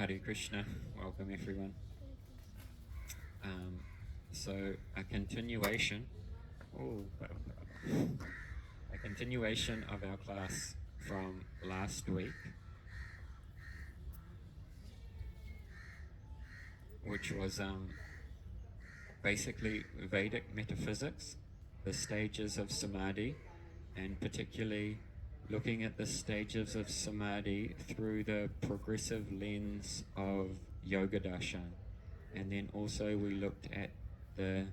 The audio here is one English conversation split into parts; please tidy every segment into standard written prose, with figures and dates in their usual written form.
Hare Krishna, welcome everyone. So a continuation of our class from last week, which was basically Vedic metaphysics, the stages of Samadhi, and particularly looking at the stages of Samadhi through the progressive lens of Yoga Darshan. And then also we looked at the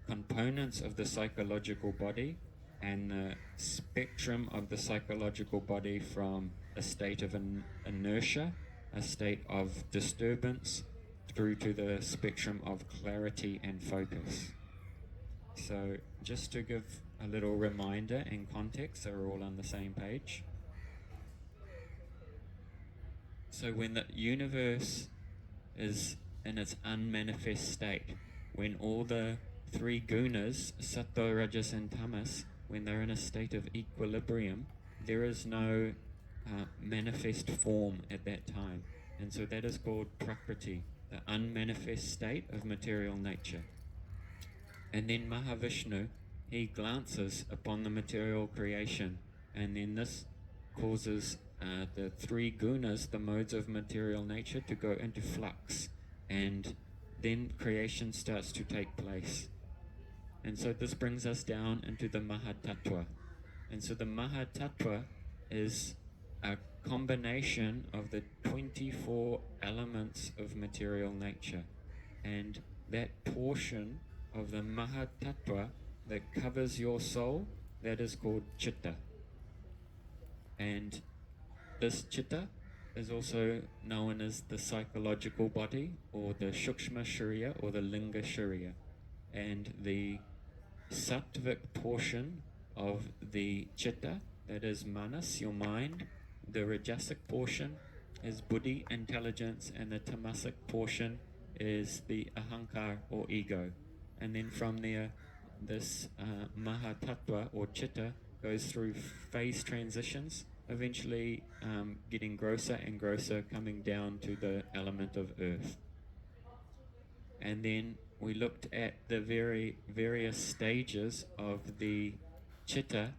components of the psychological body and the spectrum of the psychological body from a state of inertia, a state of disturbance, through to the spectrum of clarity and focus. So just to give a little reminder and context so we're all on the same page. So when the universe is in its unmanifest state, when all the three gunas, sattva, rajas and tamas, when they're in a state of equilibrium, there is no manifest form at that time. And so that is called prakriti, the unmanifest state of material nature. And then Mahavishnu, he glances upon the material creation, and then this causes the three gunas, the modes of material nature, to go into flux, and then creation starts to take place. And so this brings us down into the Mahatattva. And so the Mahatattva is a combination of the 24 elements of material nature. And that portion of the Mahatattva that covers your soul, that is called Chitta. And this Chitta is also known as the psychological body, or the Shukshma Shariya, or the Linga Shariya. And the sattvic portion of the Chitta, that is Manas, your mind. The Rajasic portion is Buddhi, intelligence, and the Tamasic portion is the Ahankar, or ego. And then from there, this Mahatattva, or Chitta, goes through phase transitions, eventually getting grosser and grosser, coming down to the element of earth. And then we looked at the various stages of the Chitta.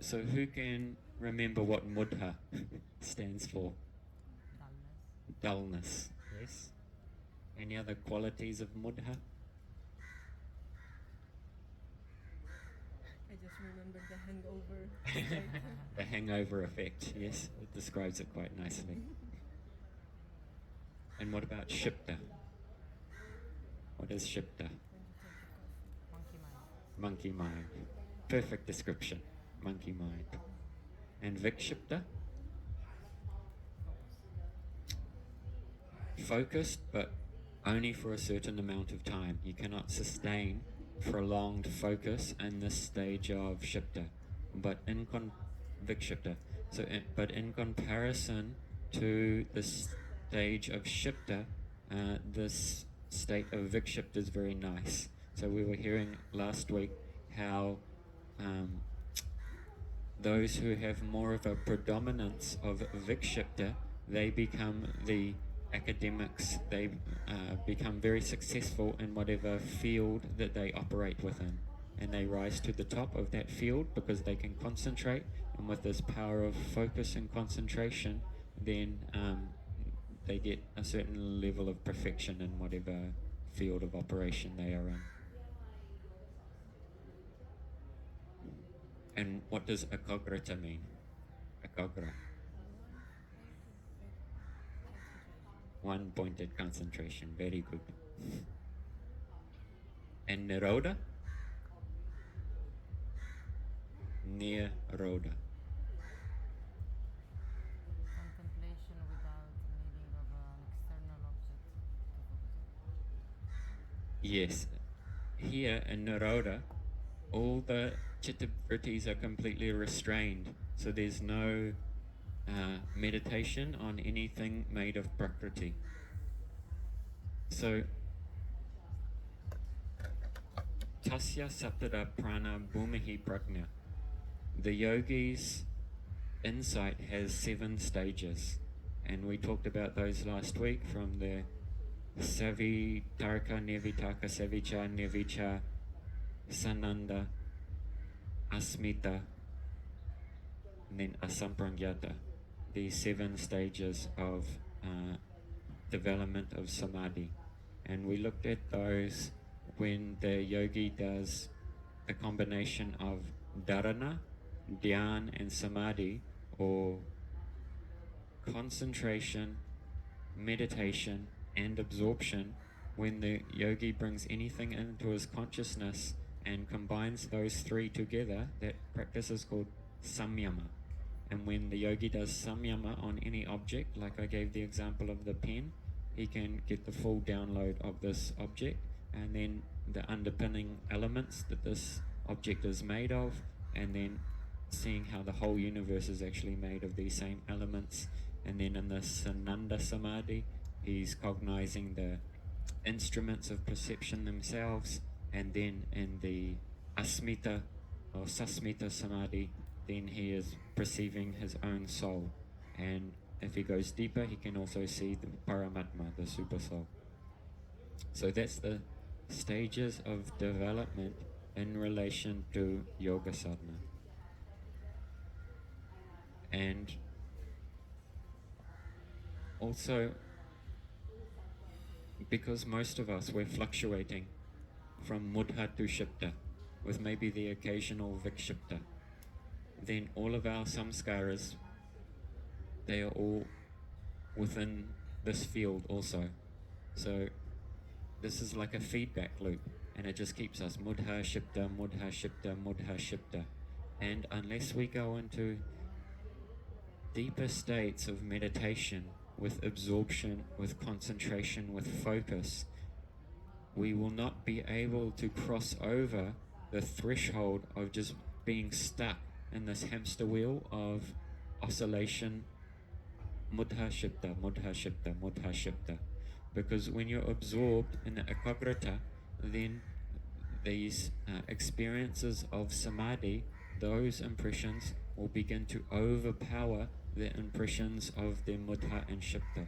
So who can remember what Mudha stands for? Dullness. Yes. Any other qualities of Mudha? I just remember the hangover. The hangover effect, yes. It describes it quite nicely. And what about Shipta? What is Shipta? Monkey mind. Monkey mind. Perfect description. Monkey mind. And Vikshipta? Focused, but only for a certain amount of time. You cannot sustain prolonged focus in this stage of Shipta. But in Vikshipta. But in comparison to the stage of Shipta, this state of Vikshipta is very nice. So we were hearing last week how those who have more of a predominance of Vikshipta, they become the academics, they become very successful in whatever field that they operate within. And they rise to the top of that field because they can concentrate, and with this power of focus and concentration, then they get a certain level of perfection in whatever field of operation they are in. And what does ekagrata mean? Ekagra. One-pointed concentration. Very good. And nirodha? Nirodha. Contemplation without needing of an external object to focus on. Yes. Here in nirodha, all the chitta vrittis are completely restrained. So there's no meditation on anything made of prakriti. So tasya saptada prana bhumihi prajna. The yogis insight has 7 stages, and we talked about those last week, from the Savitarka, Nivitaka, Savicha, Nivicha, Sananda, Asmita, and then Asampranyata, the 7 stages of development of Samadhi. And we looked at those when the yogi does a combination of dharana, dhyan, and samadhi, or concentration, meditation, and absorption. When the yogi brings anything into his consciousness and combines those 3 together, that practice is called samyama. And when the yogi does samyama on any object, like I gave the example of the pen, he can get the full download of this object, and then the underpinning elements that this object is made of, and then seeing how the whole universe is actually made of these same elements. And then in the Sananda Samadhi, he's cognizing the instruments of perception themselves. And then in the Asmita or Sasmita Samadhi, then he is perceiving his own soul. And if he goes deeper, he can also see the Paramatma, the Super Soul. So that's the stages of development in relation to Yoga Sadhana. And also, because most of us, we're fluctuating from Mudha to Shipta, with maybe the occasional Vikshipta, then all of our samskaras, they are all within this field also. So this is like a feedback loop, and it just keeps us Mudha, Shipta, Mudha, Shipta, Mudha, Shipta. And unless we go into deeper states of meditation, with absorption, with concentration, with focus, we will not be able to cross over the threshold of just being stuck in this hamster wheel of oscillation, Mudha Shipta, Mudha Shipta, Mudha Shipta. Because when you're absorbed in the ekagrata, then these experiences of samadhi, those impressions will begin to overpower the impressions of the Mudha and Shipta.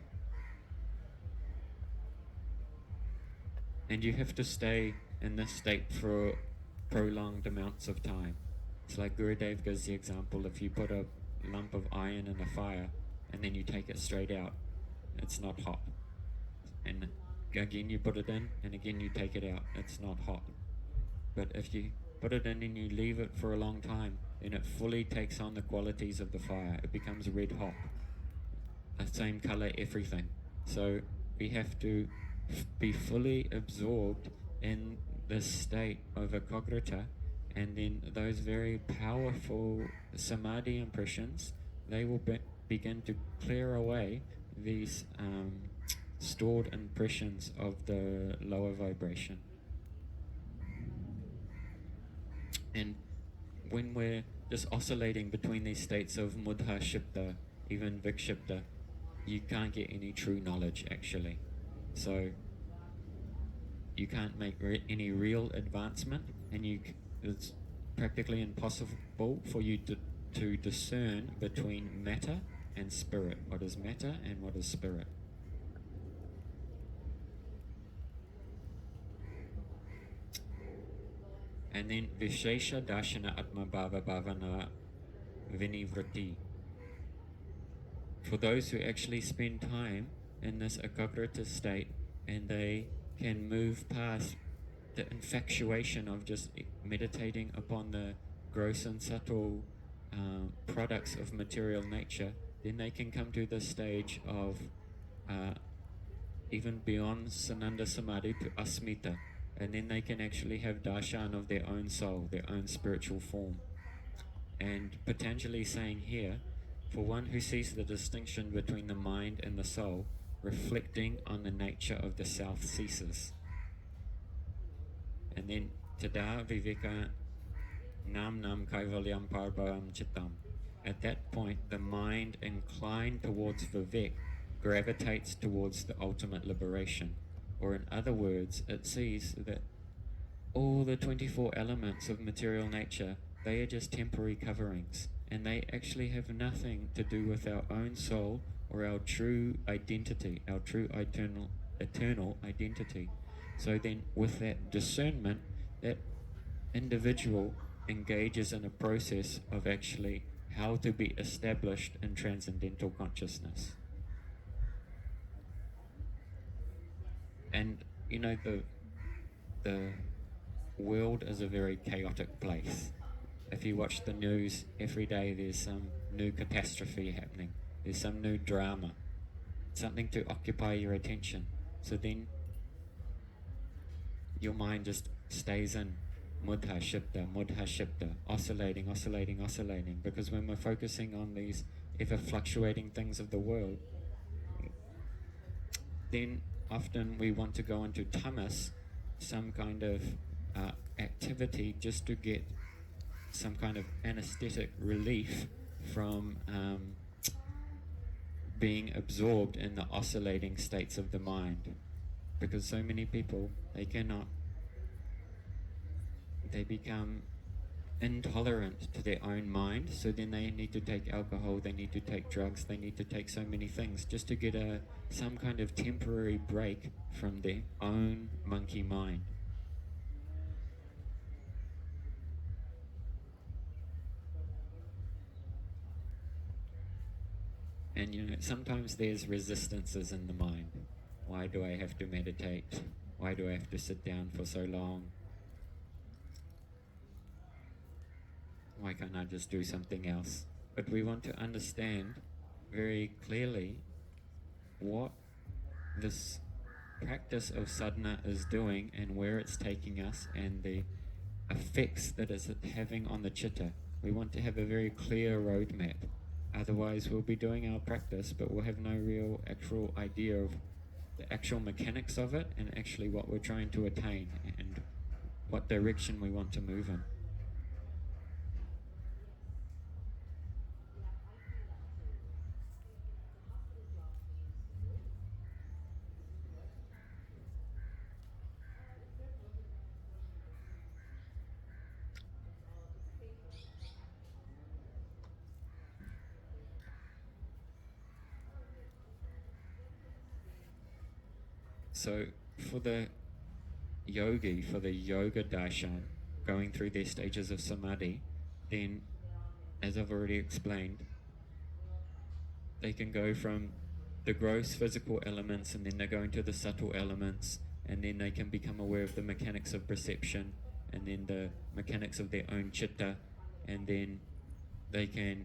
And you have to stay in this state for prolonged amounts of time. It's like Gurudev gives the example, if you put a lump of iron in a fire and then you take it straight out, it's not hot. And again you put it in, and again you take it out, it's not hot. But if you put it in and you leave it for a long time, then it fully takes on the qualities of the fire. It becomes red hot, the same color, everything. So we have to be fully absorbed in this state of ekagrata, and then those very powerful samadhi impressions, they will begin to clear away these stored impressions of the lower vibration. And when we're just oscillating between these states of Mudha Shipta, even Vikshipta, you can't get any true knowledge actually. So you can't make any real advancement, and it's practically impossible for you to discern between matter and spirit. What is matter and what is spirit? And then Vishesha Darshana Atma Bhava Bhavana Vinivrati. For those who actually spend time in this ekagrata state, and they can move past the infatuation of just meditating upon the gross and subtle products of material nature, then they can come to the stage of even beyond Sananda Samadhi to Asmita, and then they can actually have darshan of their own soul, their own spiritual form. And Patanjali is saying here, for one who sees the distinction between the mind and the soul, reflecting on the nature of the self ceases. And then Tada Viveka Nam Nam Kaivalyam Parbhavam Chittam. At that point, the mind inclined towards Vivek gravitates towards the ultimate liberation. Or in other words, it sees that all the 24 elements of material nature, they are just temporary coverings. and they actually have nothing to do with our own soul or our true identity, our true eternal identity. So then with that discernment, that individual engages in a process of actually how to be established in transcendental consciousness. And you know, the world is a very chaotic place. If you watch the news every day, there's some new catastrophe happening. There's some new drama, something to occupy your attention. So then your mind just stays in mudha shibda, oscillating, because when we're focusing on these ever fluctuating things of the world, then often we want to go into tamas, some kind of activity, just to get some kind of anesthetic relief from being absorbed in the oscillating states of the mind. Because so many people, they become intolerant to their own mind, so then they need to take alcohol, they need to take drugs, they need to take so many things just to get some kind of temporary break from their own monkey mind. And you know, sometimes there's resistances in the mind. Why do I have to meditate? Why do I have to sit down for so long? Why can't I just do something else? But we want to understand very clearly what this practice of sadhana is doing and where it's taking us and the effects that it's having on the chitta. We want to have a very clear roadmap. Otherwise, we'll be doing our practice, but we'll have no real actual idea of the actual mechanics of it and actually what we're trying to attain and what direction we want to move in. So for the yogi, for the yoga darshan, going through their stages of samadhi, then, as I've already explained, they can go from the gross physical elements and then they go into the subtle elements, and then they can become aware of the mechanics of perception and then the mechanics of their own chitta, and then they can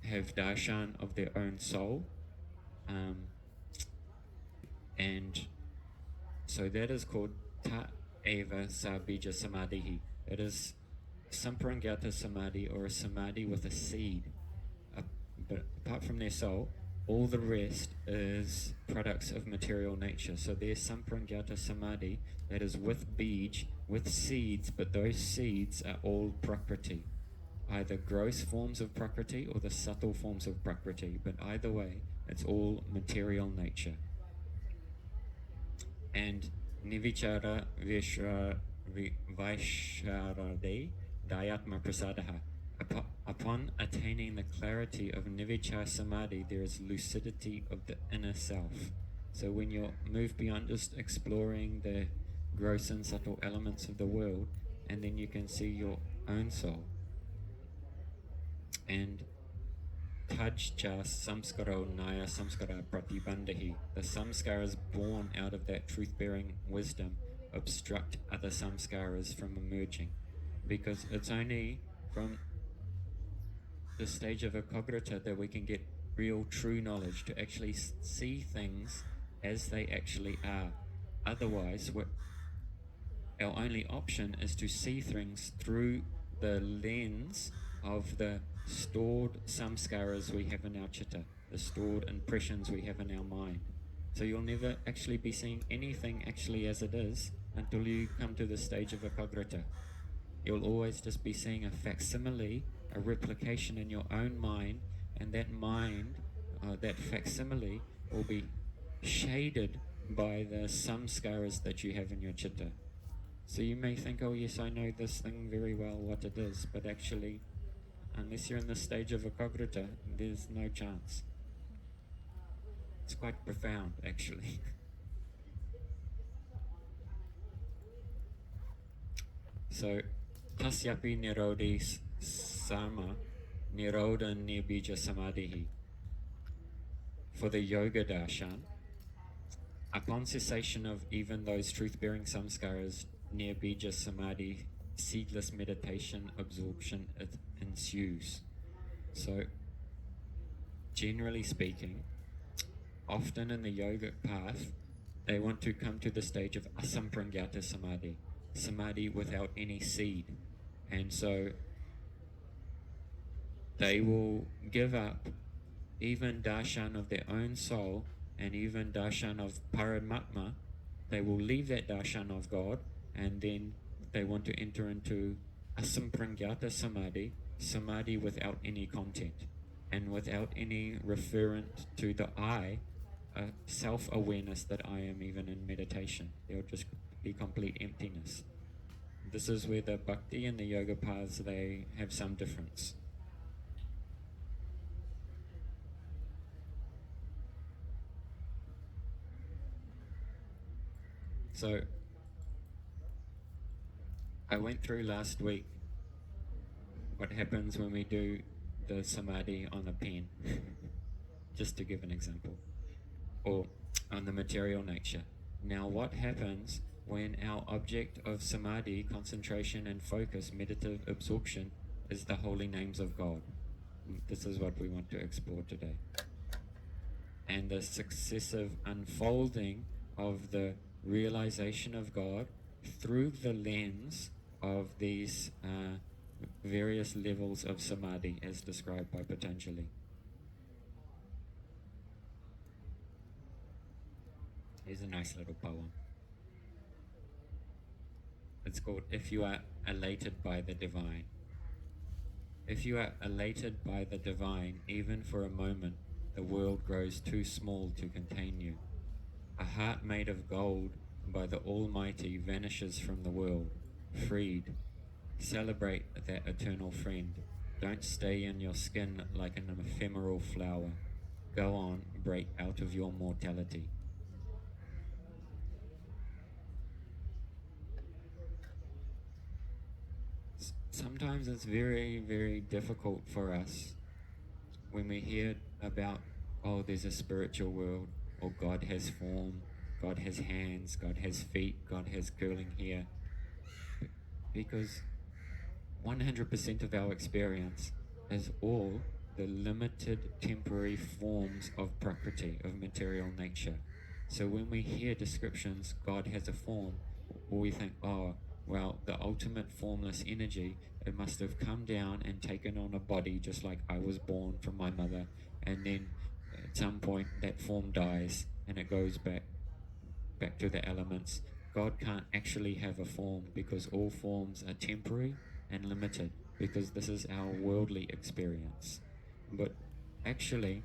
have darshan of their own soul. And so that is called ta eva sa bija samadhi. It is samprangata samadhi, or a samadhi with a seed. But apart from their soul, all the rest is products of material nature. So there's samprangata samadhi that is with bij, with seeds, but those seeds are all prakriti, either gross forms of prakriti or the subtle forms of prakriti. But either way, it's all material nature. And nivichara vaisharade dayatma prasadaha. Upon attaining the clarity of nivichara samadhi, there is lucidity of the inner self. So when you move beyond just exploring the gross and subtle elements of the world, and then you can see your own soul. And Tajcha samskaro naya samskara pratibandhi. The samskaras born out of that truth-bearing wisdom obstruct other samskaras from emerging, because it's only from the stage of ekagrata that we can get real true knowledge, to actually see things as they actually are. Otherwise, our only option is to see things through the lens of the stored samskaras we have in our chitta, the stored impressions we have in our mind. So you'll never actually be seeing anything actually as it is until you come to the stage of ekagrata. You'll always just be seeing a facsimile, a replication in your own mind, and that mind, that facsimile, will be shaded by the samskaras that you have in your chitta. So you may think, oh yes, I know this thing very well, what it is, but actually unless you're in the stage of Ekagrata, there's no chance. It's quite profound, actually. So, tasyapi nirodhi sama nirodha nirbija samadhi. For the yoga darshan, upon cessation of even those truth-bearing samskaras, near bija samadhi, seedless meditation absorption ensues. So, generally speaking, often in the yogic path, they want to come to the stage of asampranyata samadhi, samadhi without any seed. And so they will give up even darshan of their own soul and even darshan of Paramatma. They will leave that darshan of God, and then they want to enter into asampranyata samadhi, samadhi without any content and without any referent to the I, self-awareness that I am even in meditation. There'll just be complete emptiness. This is where the Bhakti and the yoga paths, they have some difference. So, I went through last week what happens when we do the samadhi on a pen, just to give an example, or on the material nature. Now, what happens when our object of samadhi, concentration and focus, meditative absorption, is the holy names of God? This is what we want to explore today. And the successive unfolding of the realization of God through the lens of these various levels of samadhi as described by Patanjali. Here's a nice little poem. It's called If You Are Elated by the Divine. If you are elated by the divine, even for a moment, the world grows too small to contain you. A heart made of gold by the Almighty vanishes from the world, freed. Celebrate that eternal friend. Don't stay in your skin like an ephemeral flower. Go on, break out of your mortality. Sometimes it's very, very difficult for us when we hear about, oh, there's a spiritual world, or God has form, God has hands, God has feet, God has curling hair. Because 100% of our experience is all the limited temporary forms of prakriti, of material nature. So when we hear descriptions, God has a form, we think, oh, well, the ultimate formless energy, it must have come down and taken on a body just like I was born from my mother, and then at some point that form dies and it goes back to the elements. God can't actually have a form because all forms are temporary and limited, because this is our worldly experience. But actually,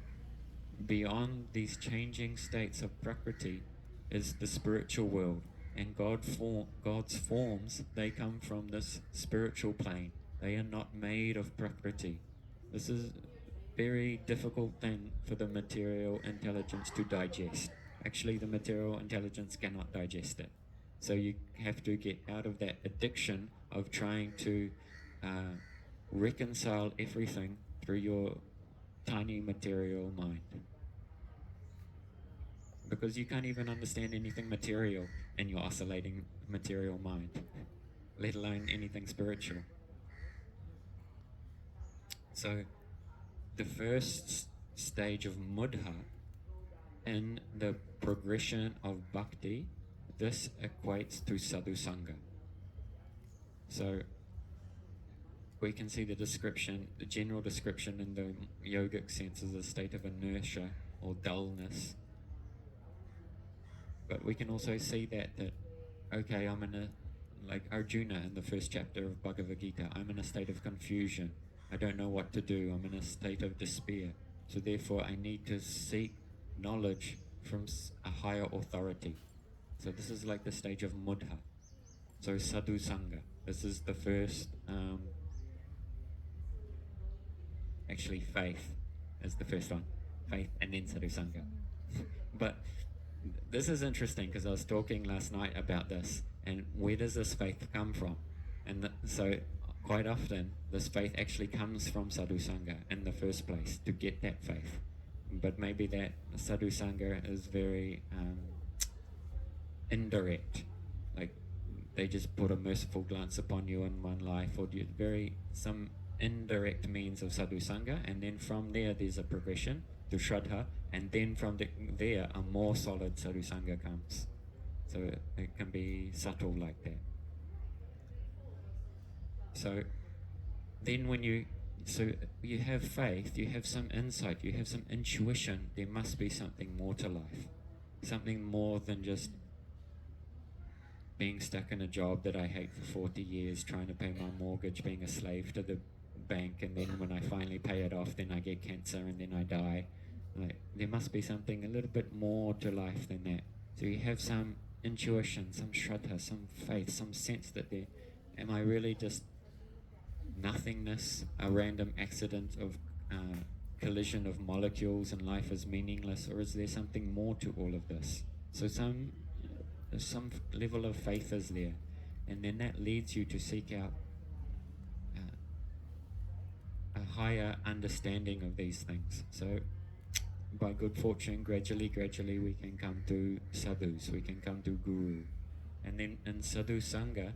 beyond these changing states of prakriti is the spiritual world, and God's forms, they come from this spiritual plane. They are not made of prakriti. This is a very difficult thing for the material intelligence to digest. Actually, the material intelligence cannot digest it. So you have to get out of that addiction of trying to reconcile everything through your tiny material mind. Because you can't even understand anything material in your oscillating material mind, let alone anything spiritual. So the first stage of mudha in the progression of bhakti, this equates to sadhu sangha. So we can see the description, the general description in the yogic sense is a state of inertia or dullness. But we can also see that okay, I'm in like Arjuna in the first chapter of Bhagavad Gita, I'm in a state of confusion. I don't know what to do. I'm in a state of despair. So therefore, I need to seek knowledge from a higher authority. So this is like the stage of mudha. So sadhu sangha. This is the first Actually, faith is the first one. Faith and then sadhusanga. But this is interesting because I was talking last night about this and where does this faith come from? And so quite often this faith actually comes from sadhusanga in the first place to get that faith. But maybe that sadhusanga is very indirect, like they just put a merciful glance upon you in one life, or some indirect means of sadhusanga, and then from there there's a progression to shraddha, and then from there a more solid sadhusanga comes. So it can be subtle like that. So then when you have faith, you have some insight, you have some intuition, there must be something more to life, something more than just being stuck in a job that I hate for 40 years, trying to pay my mortgage, being a slave to the bank, and then when I finally pay it off, then I get cancer and then I die. Like, there must be something a little bit more to life than that. So you have some intuition, some shraddha, some faith, some sense that am I really just nothingness, a random accident of collision of molecules and life is meaningless, or is there something more to all of this? So some level of faith is there, and then that leads you to seek out a higher understanding of these things. So by good fortune, gradually we can come to sadhus, we can come to guru, and then in sadhu sangha,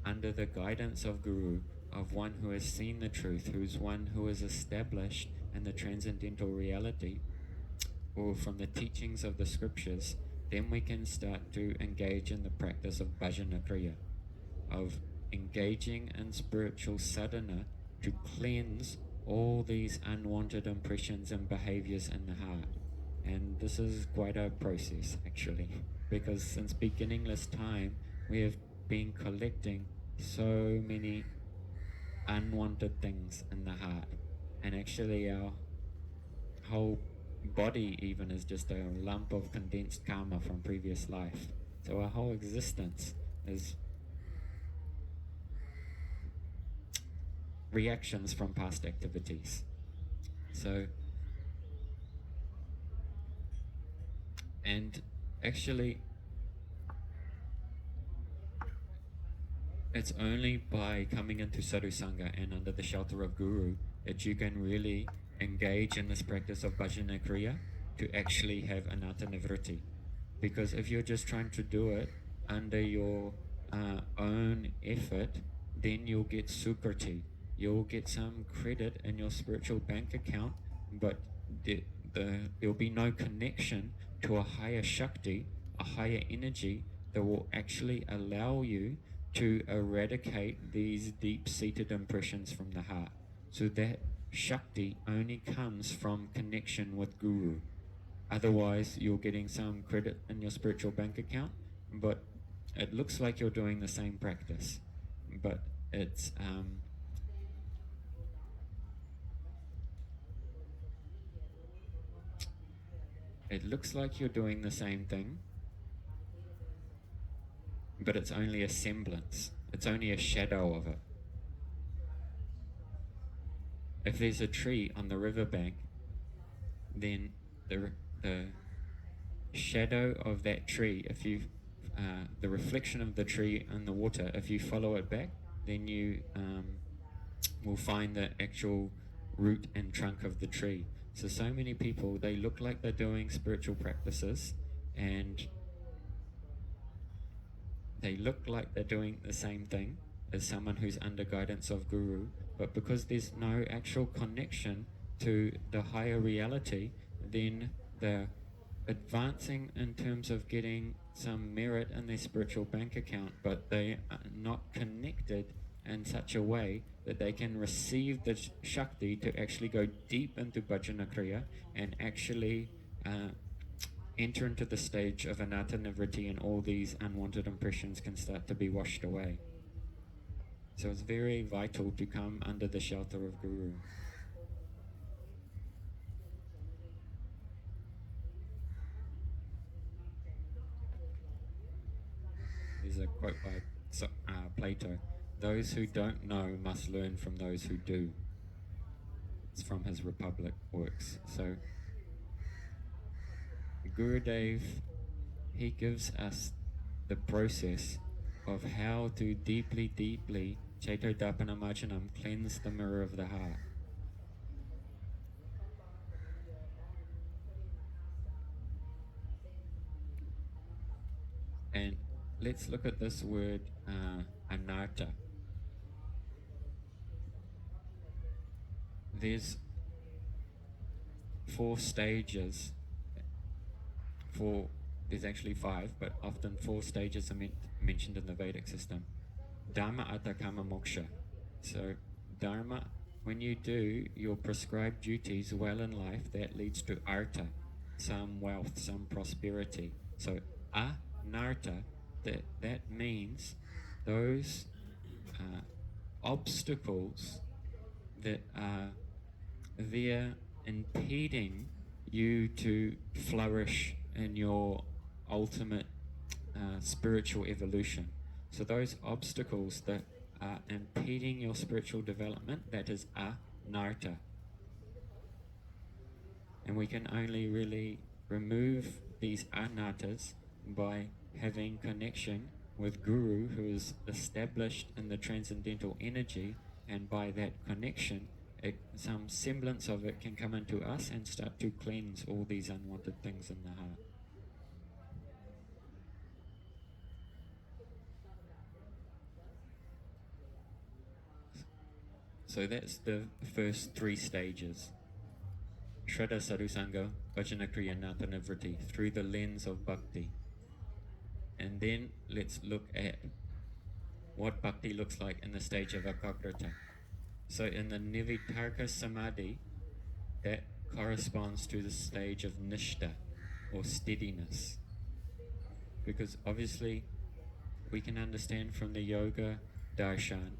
under the guidance of guru, of one who has seen the truth, who's one who is established in the transcendental reality, or from the teachings of the scriptures, then we can start to engage in the practice of bhajana kriya, of engaging in spiritual sadhana to cleanse all these unwanted impressions and behaviors in the heart. And this is quite a process, actually, because since beginningless time, we have been collecting so many unwanted things in the heart. And actually our whole body even is just a lump of condensed karma from previous life. So our whole existence is reactions from past activities. So, and actually it's only by coming into sadhu sangha and under the shelter of guru that you can really engage in this practice of bhajana kriya to actually have anatta nivritti. Because if you're just trying to do it under your own effort, then you'll get sukriti. You'll get some credit in your spiritual bank account, but there'll be no connection to a higher shakti, a higher energy that will actually allow you to eradicate these deep-seated impressions from the heart. So that shakti only comes from connection with guru. Otherwise, you're getting some credit in your spiritual bank account, but it looks like you're doing the same practice, but it's it looks like you're doing the same thing, but it's only a semblance. It's only a shadow of it. If there's a tree on the riverbank, then the shadow of that tree, if you the reflection of the tree in the water, if you follow it back, then you will find the actual root and trunk of the tree. So many people, they look like they're doing spiritual practices and they look like they're doing the same thing as someone who's under guidance of guru, but because there's no actual connection to the higher reality, then they're advancing in terms of getting some merit in their spiritual bank account, but they are not connected in such a way that they can receive the Shakti to actually go deep into Bhajana Kriya and actually enter into the stage of Anatta Nivritti, and all these unwanted impressions can start to be washed away. So it's very vital to come under the shelter of Guru. There's a quote by Plato: "Those who don't know must learn from those who do." It's from his Republic works. So Gurudev, he gives us the process of how to deeply, Chaitodapanamarjanam, cleanse the mirror of the heart. And let's look at this word, anartha. There's 4 stages. There's actually 5, but often 4 stages are mentioned in the Vedic system. Dharma, Artha, Kama, Moksha. So Dharma, when you do your prescribed duties well in life, that leads to Artha, some wealth, some prosperity. So Anartha, that means those obstacles that are there impeding you to flourish in your ultimate spiritual evolution. So those obstacles that are impeding your spiritual development, that is anartha. And we can only really remove these anarthas by having connection with Guru, who is established in the transcendental energy, and by that connection, some semblance of it can come into us and start to cleanse all these unwanted things in the heart. So that's the first 3 stages. Shraddha Sadhusanga, Bhajana Kriya Natha Nivriti, through the lens of Bhakti. And then let's look at what Bhakti looks like in the stage of Ekagrata. So in the Nivitarka Samadhi, that corresponds to the stage of Nishtha, or steadiness. Because obviously we can understand from the yoga darshan,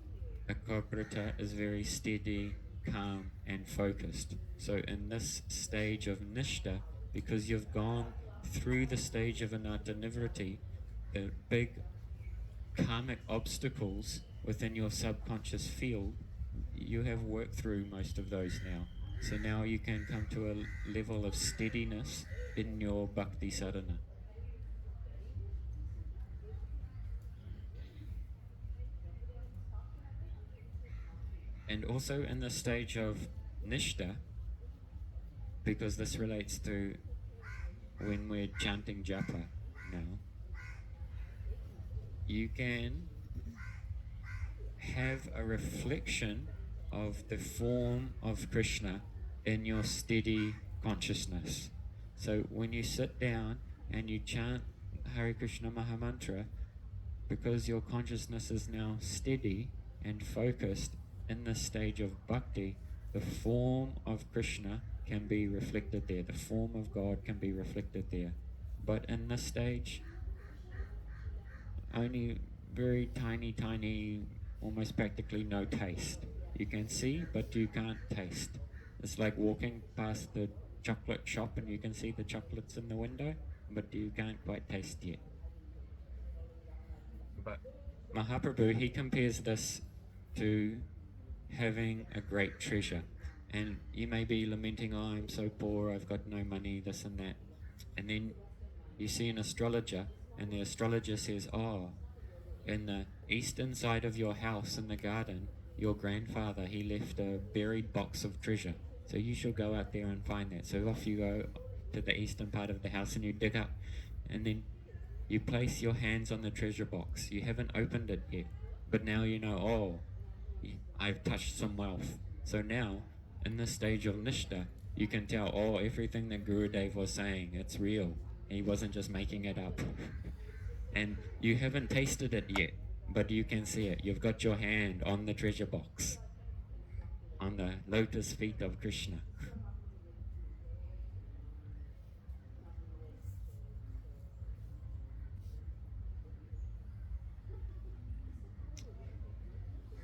Ekagrata is very steady, calm and focused. So in this stage of Nishtha, because you've gone through the stage of Anatta Nivriti, the big karmic obstacles within your subconscious field, you have worked through most of those now. So now you can come to a level of steadiness in your bhakti sadhana. And also in the stage of Nishtha, because this relates to when we're chanting japa now, you can have a reflection of the form of Krishna in your steady consciousness. So when you sit down and you chant Hare Krishna Mahamantra, because your consciousness is now steady and focused in the stage of bhakti, the form of Krishna can be reflected there. The form of God can be reflected there. But in this stage, only very tiny, almost practically no taste. You can see, but you can't taste. It's like walking past the chocolate shop and you can see the chocolates in the window, but you can't quite taste yet. But Mahaprabhu, he compares this to having a great treasure. And you may be lamenting, oh, I'm so poor, I've got no money, this and that. And then you see an astrologer, and the astrologer says, oh, in the eastern side of your house in the garden, your grandfather, he left a buried box of treasure. So you shall go out there and find that. So off you go to the eastern part of the house and you dig up. And then you place your hands on the treasure box. You haven't opened it yet. But now you know, oh, I've touched some wealth. So now, in this stage of Nishtha, you can tell, oh, everything that Gurudev was saying, it's real. He wasn't just making it up. And you haven't tasted it yet, but you can see it. You've got your hand on the treasure box, on the lotus feet of Krishna.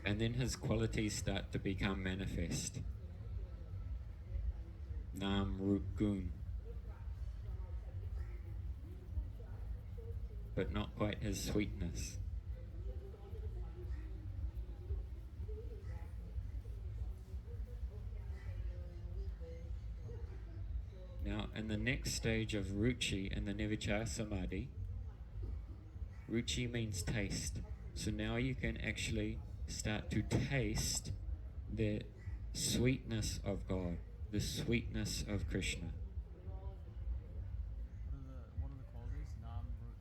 And then his qualities start to become manifest. Nam, Rup, Gun. But not quite his sweetness. in the next stage of ruchi in the Nirvichara Samadhi, ruchi means taste. So now you can actually start to taste the sweetness of God, the sweetness of Krishna. What are the qualities? Nam, Ruch.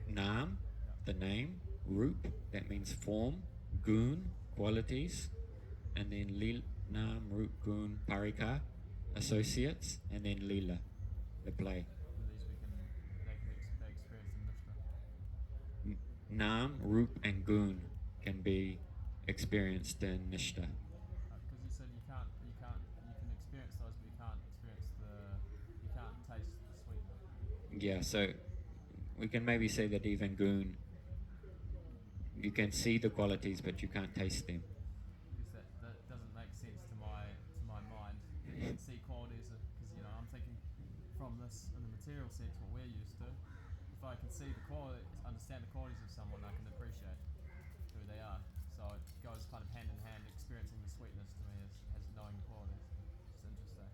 Sorry. Nam, the name, Rup, that means form, Gun, qualities, and then Lil, Nam, Rup, Gun, Parika, associates, and then Lila, the play. These they can be experienced in Nishta. Nam, Rup, and Gun can be experienced in Nishta. Because you said you can experience those, but you can't taste the sweetness. Yeah, so we can maybe say that even Gun, you can see the qualities, but you can't taste them. Because that doesn't make sense to my mind. You can see qualities because I'm thinking from this in the material sense what we're used to. If I can see the quality, understand the qualities of someone, I can appreciate who they are. So it goes kind of hand in hand. Experiencing the sweetness to me as knowing the qualities. It's interesting.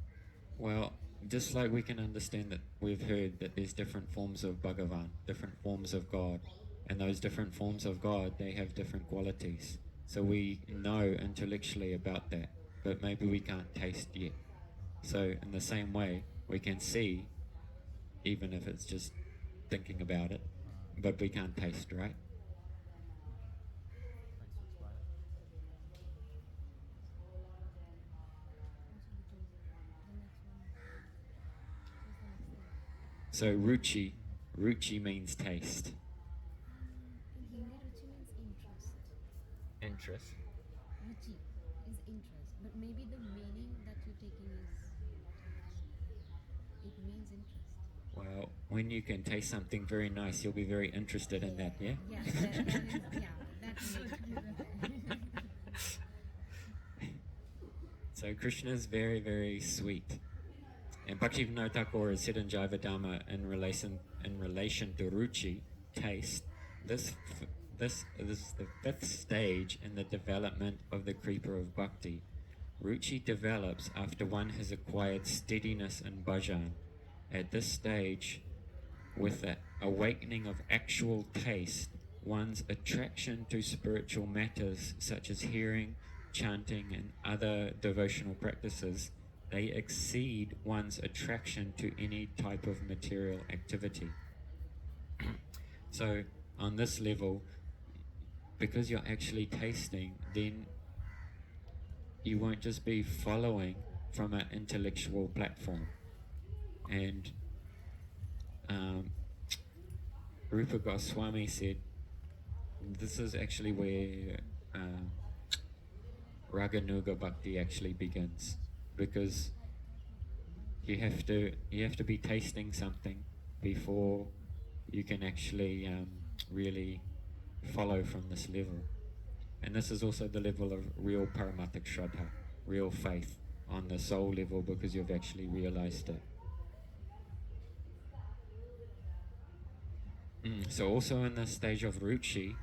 Well, just like we can understand that we've heard that there's different forms of Bhagavan, different forms of God, and those different forms of God, they have different qualities. So we know intellectually about that, but maybe we can't taste yet. So in the same way, we can see, even if it's just thinking about it, but we can't taste, right? Thanks for explaining. So ruchi means taste. In Hindi, ruchi means interest. Interest. Ruchi is interest, but maybe the meaning that you're taking is it means interest. Well, when you can taste something very nice, you'll be very interested in that, yeah? Yeah, that makes So Krishna is very, very sweet. And Bhaktivinoda Thakur has said in Jivadhamma in relation to ruchi, taste, this is the fifth stage in the development of the creeper of bhakti. Ruchi develops after one has acquired steadiness in bhajan. At this stage, with the awakening of actual taste, one's attraction to spiritual matters such as hearing, chanting, and other devotional practices, they exceed one's attraction to any type of material activity. So on this level, because you're actually tasting, then you won't just be following from an intellectual platform. And Rupa Goswami said this is actually where Raganuga Bhakti actually begins, because you have to be tasting something before you can actually really follow from this level. And this is also the level of real paramatik shraddha, real faith on the soul level, because you've actually realized it. So also in the stage of ruchi,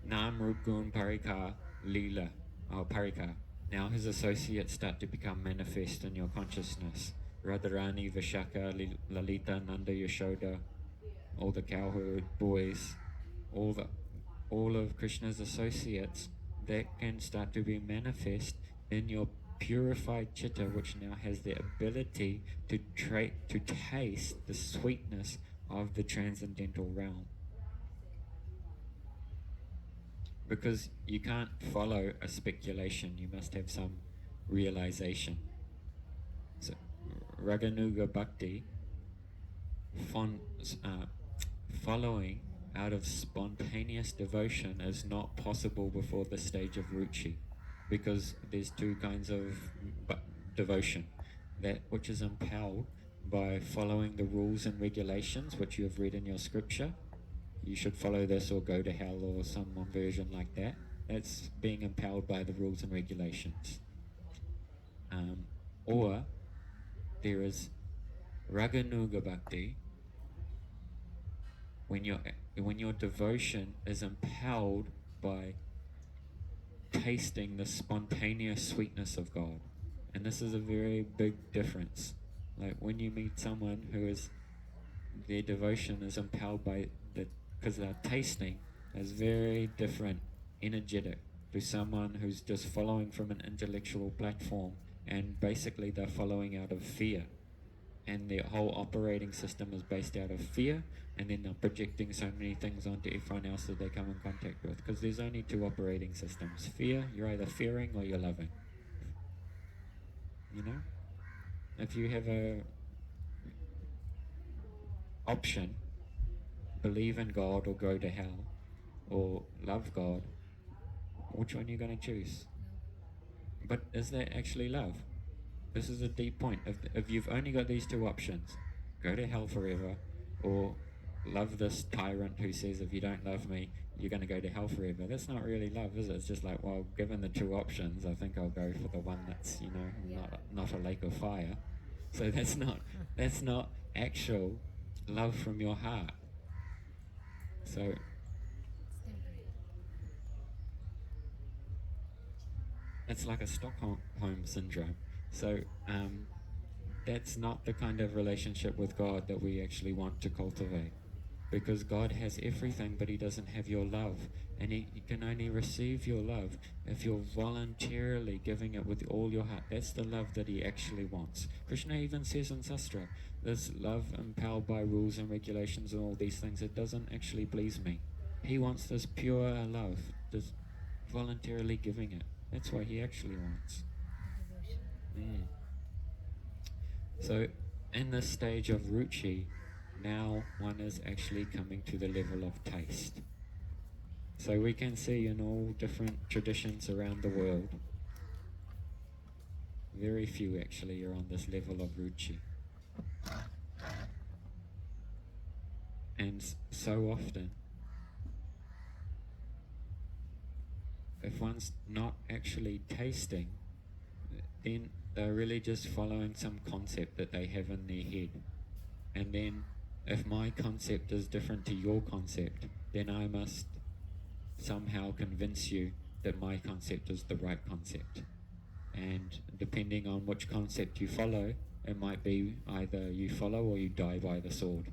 nam, rup, gun, parika, lila, or parika. Now his associates start to become manifest in your consciousness. Radharani, Vishaka, Lalita, Nanda, Yashoda, all the cowherd boys, all of Krishna's associates, that can start to be manifest in your purified chitta, which now has the ability to taste the sweetness of the transcendental realm. Because you can't follow a speculation, you must have some realization. So, Raganuga Bhakti, following out of spontaneous devotion is not possible before the stage of ruchi, because there's two kinds of devotion. That which is impelled by following the rules and regulations which you have read in your scripture. You should follow this or go to hell, or some version like that. That's being impelled by the rules and regulations. Or there is Raganuga Bhakti, when your devotion is impelled by tasting the spontaneous sweetness of God. And this is a very big difference. Like when you meet someone who is, their devotion is empowered by the, because they're tasting, is very different, energetic to someone who's just following from an intellectual platform, and basically they're following out of fear. And their whole operating system is based out of fear, and then they're projecting so many things onto everyone else that they come in contact with, because there's only two operating systems. Fear, you're either fearing or you're loving. You know? If you have a option, believe in God or go to hell, or love God, which one are you going to choose? But is that actually love? This is a deep point. If you've only got these two options, go to hell forever, or love this tyrant who says, if you don't love me, you're going to go to hell forever. That's not really love, is it? It's just like, well, given the two options, I think I'll go for the one that's, not a lake of fire. So that's not actual love from your heart. So It's temporary. it's like a Stockholm syndrome. So that's not the kind of relationship with God that we actually want to cultivate, because God has everything, but he doesn't have your love, and he can only receive your love if you're voluntarily giving it with all your heart. That's the love that he actually wants. Krishna even says in Sastra, this love empowered by rules and regulations and all these things, it doesn't actually please me. He wants this pure love, this voluntarily giving it. That's what he actually wants. Devotion. So in this stage of ruchi, now one is actually coming to the level of taste. So we can see in all different traditions around the world, very few actually are on this level of ruchi. And so often, if one's not actually tasting, then they're really just following some concept that they have in their head. And then if my concept is different to your concept, then I must somehow convince you that my concept is the right concept. And depending on which concept you follow, it might be either you follow or you die by the sword,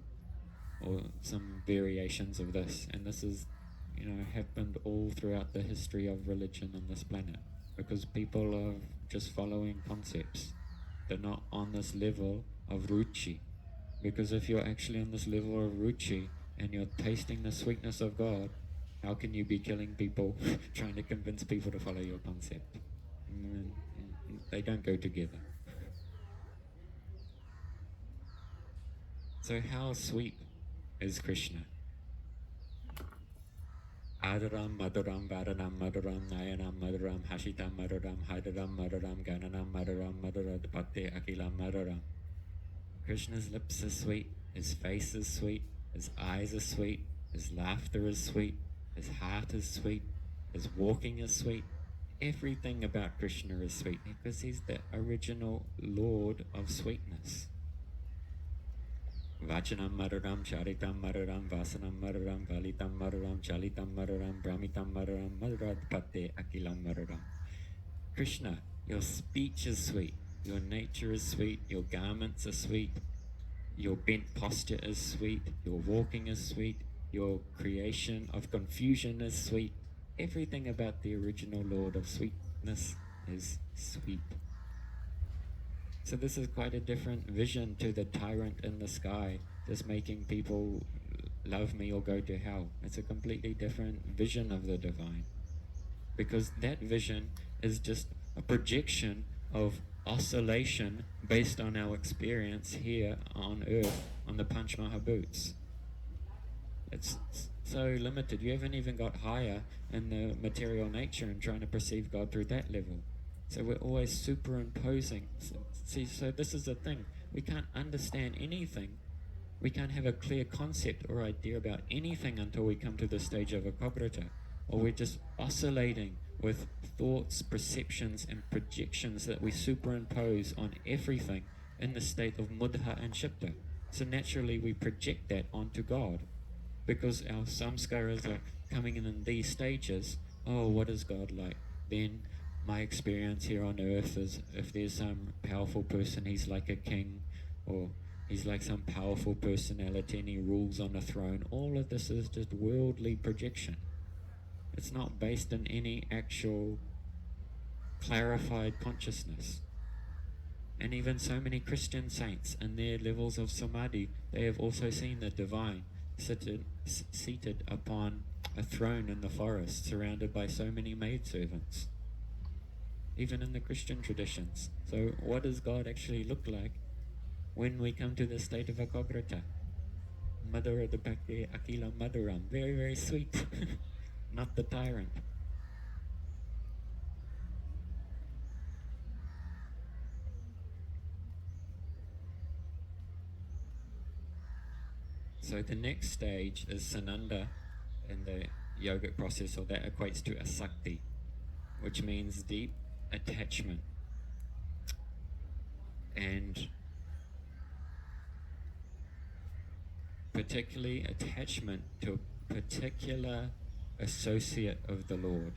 or some variations of this. And this is, happened all throughout the history of religion on this planet, because people are just following concepts. They're not on this level of ruchi. Because if you're actually on this level of ruchi and you're tasting the sweetness of God, how can you be killing people, trying to convince people to follow your concept? They don't go together. So how sweet is Krishna? Adaram Maduram Vadaram Maduram Nayanam Maduram Hashitam Maduram Hadaram Maduram Gananam Maduram Madurad Bhakti Akilam Maduram. Krishna's lips are sweet, his face is sweet, his eyes are sweet, his laughter is sweet, his heart is sweet, his walking is sweet. Everything about Krishna is sweet, because he's the original Lord of sweetness. Vachanam Maduram, Charitam Maduram, Vasanam Maduram, Valitam Maduram, Chalitam Maduram, Brahmitam Maduram, Madurad Bhakti Akilam Maduram. Krishna, your speech is sweet, your nature is sweet, your garments are sweet, your bent posture is sweet, your walking is sweet, your creation of confusion is sweet. Everything about the original Lord of sweetness is sweet. So this is quite a different vision to the tyrant in the sky, just making people love me or go to hell. It's a completely different vision of the divine, because that vision is just a projection of oscillation based on our experience here on earth, on the Panch Mahabhuts. It's so limited. You haven't even got higher in the material nature and trying to perceive God through that level. So we're always superimposing. See, so this is the thing. We can't understand anything. We can't have a clear concept or idea about anything until we come to the stage of Ekagrata. Or we're just oscillating with thoughts, perceptions, and projections that we superimpose on everything in the state of mudha and shibda. So naturally we project that onto God, because our samskaras are coming in these stages. Oh, what is God like? Then my experience here on earth is, if there's some powerful person, he's like a king. or he's like some powerful personality and he rules on a throne. All of this is just worldly projection. It's not based in any actual clarified consciousness. And even so many Christian saints in their levels of Samadhi, they have also seen the divine seated upon a throne in the forest, surrounded by so many maidservants, even in the Christian traditions. So what does God actually look like when we come to the state of Ekagrata? Madhura the Bhakti Akila Madhuram, very, very sweet, not the tyrant. So the next stage is Sananda in the yogic process, or that equates to asakti, which means deep attachment. And particularly attachment to a particular associate of the Lord.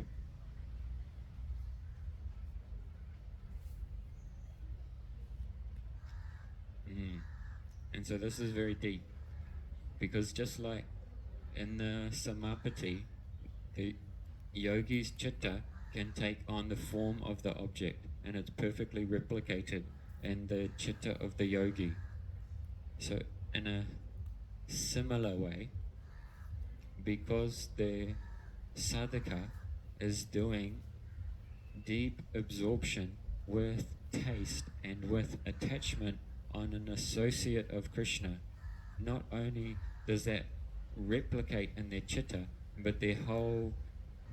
And so this is very deep, because just like in the Samapati, the yogi's chitta can take on the form of the object, and it's perfectly replicated in the chitta of the yogi. So in a similar way, because the sadhaka is doing deep absorption with taste and with attachment on an associate of Krishna, not only does that replicate in their chitta, but their whole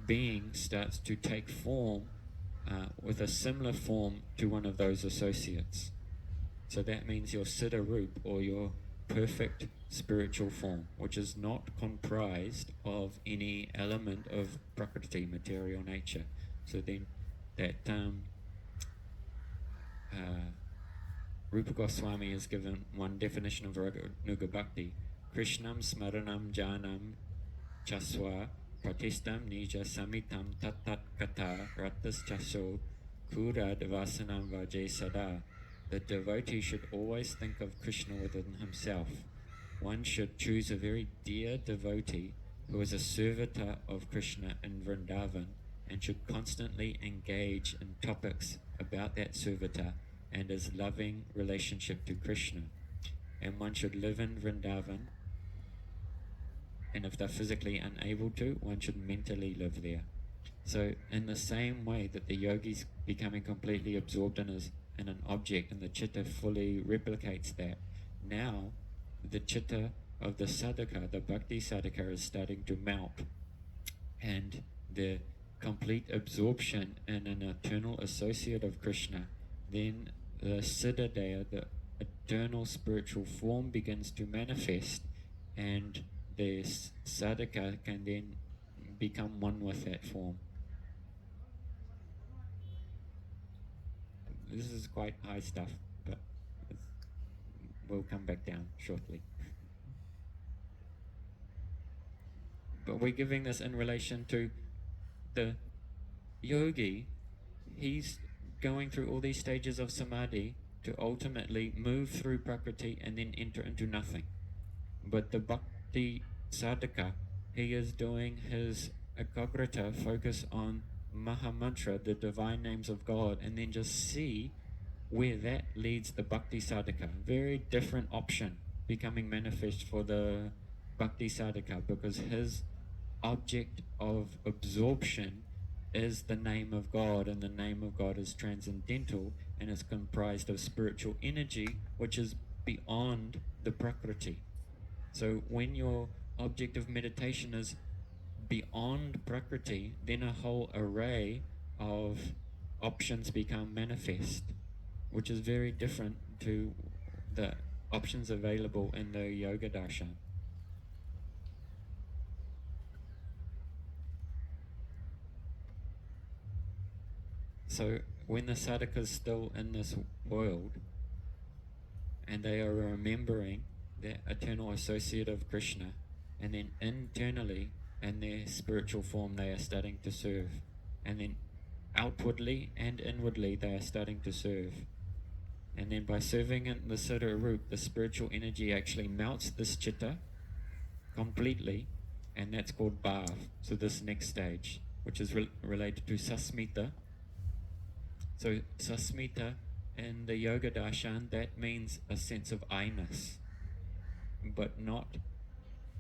being starts to take form with a similar form to one of those associates. So that means your siddha roop, or your perfect spiritual form, which is not comprised of any element of prakriti, material nature. So then that Rupa Goswami has given one definition of Raganuga Bhakti: Krishnam smaranam janam chaswa pratistam nija samitam tat kata ratas chaso kura devasanam vaje sada. The devotee should always think of Krishna within himself. One should choose a very dear devotee who is a servitor of Krishna in Vrindavan, and should constantly engage in topics about that servitor and his loving relationship to Krishna. And one should live in Vrindavan, and if they're physically unable to, one should mentally live there. So in the same way that the yogi's becoming completely absorbed in an object, and the chitta fully replicates that, now the chitta of the sadhaka, the bhakti sadhaka, is starting to melt, and the complete absorption in an eternal associate of Krishna, then the siddhadeha, the eternal spiritual form, begins to manifest, and the sadhaka can then become one with that form. This is quite high stuff, but we'll come back down shortly. But we're giving this in relation to the yogi. He's going through all these stages of samadhi to ultimately move through prakriti and then enter into nothing. But the bhakti sadhaka, he is doing his ekagrata, focus on Mahamantra, the divine names of God, and then just see where that leads the bhakti sadhaka. Very different option becoming manifest for the bhakti sadhaka, because his object of absorption is the name of God, and the name of God is transcendental and is comprised of spiritual energy, which is beyond the prakriti. So when your object of meditation is beyond prakriti, then a whole array of options become manifest, which is very different to the options available in the yoga darshan. So when the sadhaka is still in this world, and they are remembering their eternal associate of Krishna, and then internally in their spiritual form they are starting to serve, and then outwardly and inwardly they are starting to serve. And then by serving in the Siddha root, the spiritual energy actually melts this chitta completely, and that's called bhav. So this next stage, which is related to sasmita. So sasmita in the yoga darshan, that means a sense of I-ness, but not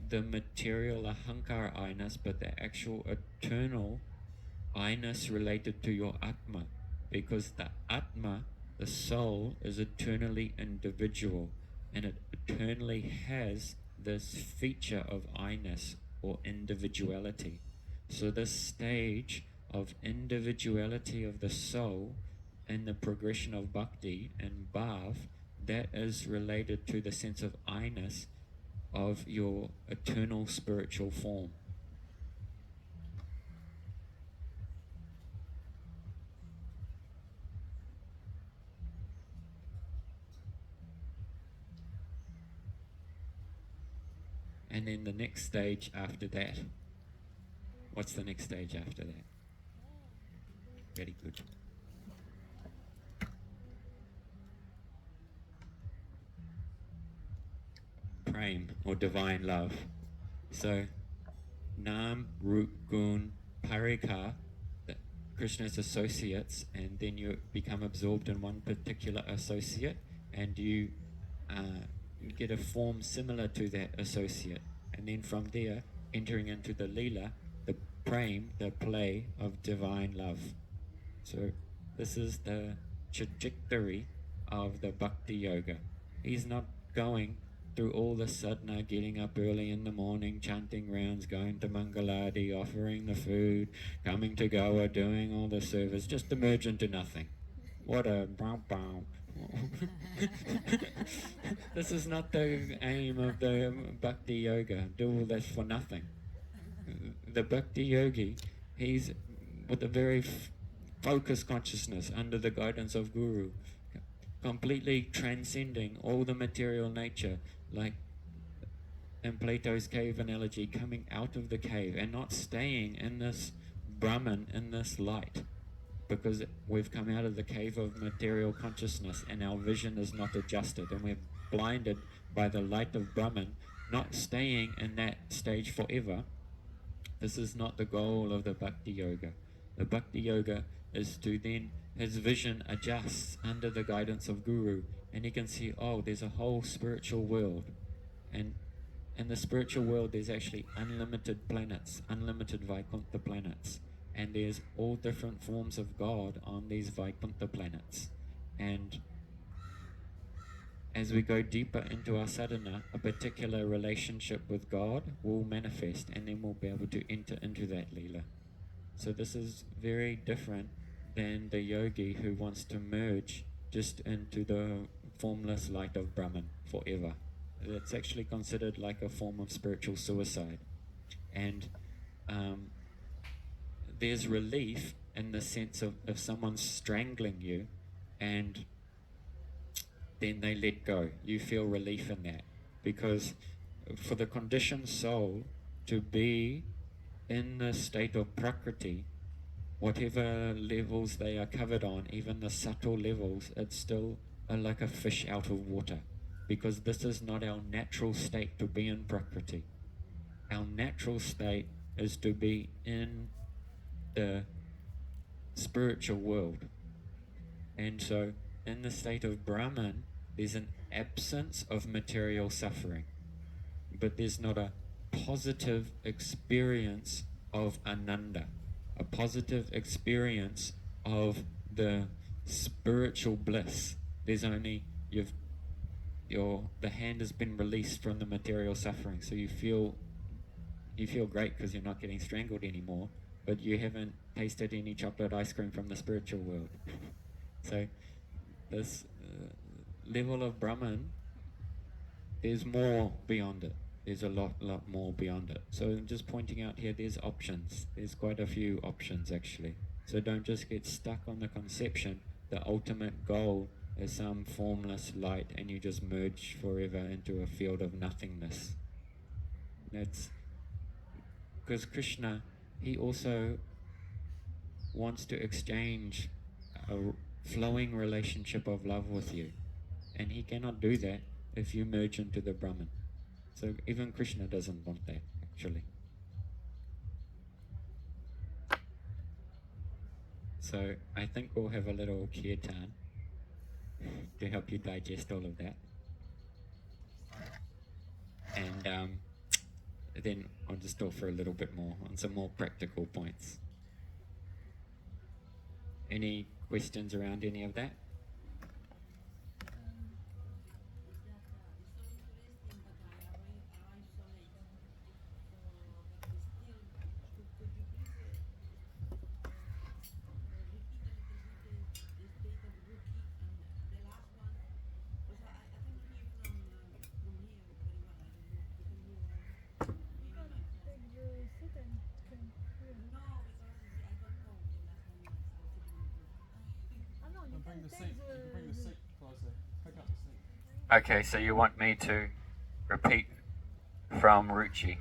the material ahankara I-ness, but the actual eternal I-ness related to your atma, because the atma, the soul, is eternally individual, and it eternally has this feature of I-ness or individuality. So this stage of individuality of the soul in the progression of bhakti and bhav, that is related to the sense of I-ness of your eternal spiritual form. And then the next stage after that, what's the next stage after that? Very good. Prem, or divine love. So, Nam, Rup, Gun, Parika, Krishna's associates, and then you become absorbed in one particular associate, and you get a form similar to that associate. And then from there, entering into the Leela, the Prem, the play of divine love. So this is the trajectory of the Bhakti Yoga. He's not going through all the sadhana, getting up early in the morning, chanting rounds, going to Mangaladi, offering the food, coming to Goa, doing all the service, just to merge into nothing. What a bow bow. This is not the aim of the Bhakti Yoga. Do all that for nothing. The Bhakti Yogi, he's with a very focused consciousness under the guidance of Guru, completely transcending all the material nature, like in Plato's cave analogy, coming out of the cave and not staying in this Brahman, in this light, because we've come out of the cave of material consciousness and our vision is not adjusted and we're blinded by the light of Brahman, not staying in that stage forever. This is not the goal of the Bhakti Yoga. The Bhakti Yoga is to then, his vision adjusts under the guidance of Guru, and he can see, oh, there's a whole spiritual world. And in the spiritual world, there's actually unlimited planets, unlimited Vaikuntha planets. And there's all different forms of God on these Vaikuntha planets. And as we go deeper into our sadhana, a particular relationship with God will manifest, and then we'll be able to enter into that Leela. So this is very different than the yogi who wants to merge just into the formless light of Brahman forever. It's actually considered like a form of spiritual suicide. And there's relief in the sense of if someone's strangling you and then they let go. You feel relief in that. Because for the conditioned soul to be in the state of prakriti, whatever levels they are covered on, even the subtle levels, it's still like a fish out of water. Because this is not our natural state to be in prakriti. Our natural state is to be in the spiritual world. And so in the state of Brahman, there's an absence of material suffering, but there's not a positive experience of ananda, a positive experience of the spiritual bliss. There's only the hand has been released from the material suffering, so you feel great because you're not getting strangled anymore, but you haven't tasted any chocolate ice cream from the spiritual world. So this level of Brahman, there's more beyond it. There's a lot more beyond it. So I'm just pointing out here, there's options. There's quite a few options actually. So don't just get stuck on the conception the ultimate goal is some formless light and you just merge forever into a field of nothingness. That's because Krishna, he also wants to exchange a flowing relationship of love with you. And he cannot do that if you merge into the Brahman. So even Krishna doesn't want that, actually. So I think we'll have a little kirtan to help you digest all of that. And then I'll just talk for a little bit more on some more practical points. Any questions around any of that? Bring the seat. You can bring the seat closer. Pick up the seat. Okay, so you want me to repeat from Ruchi?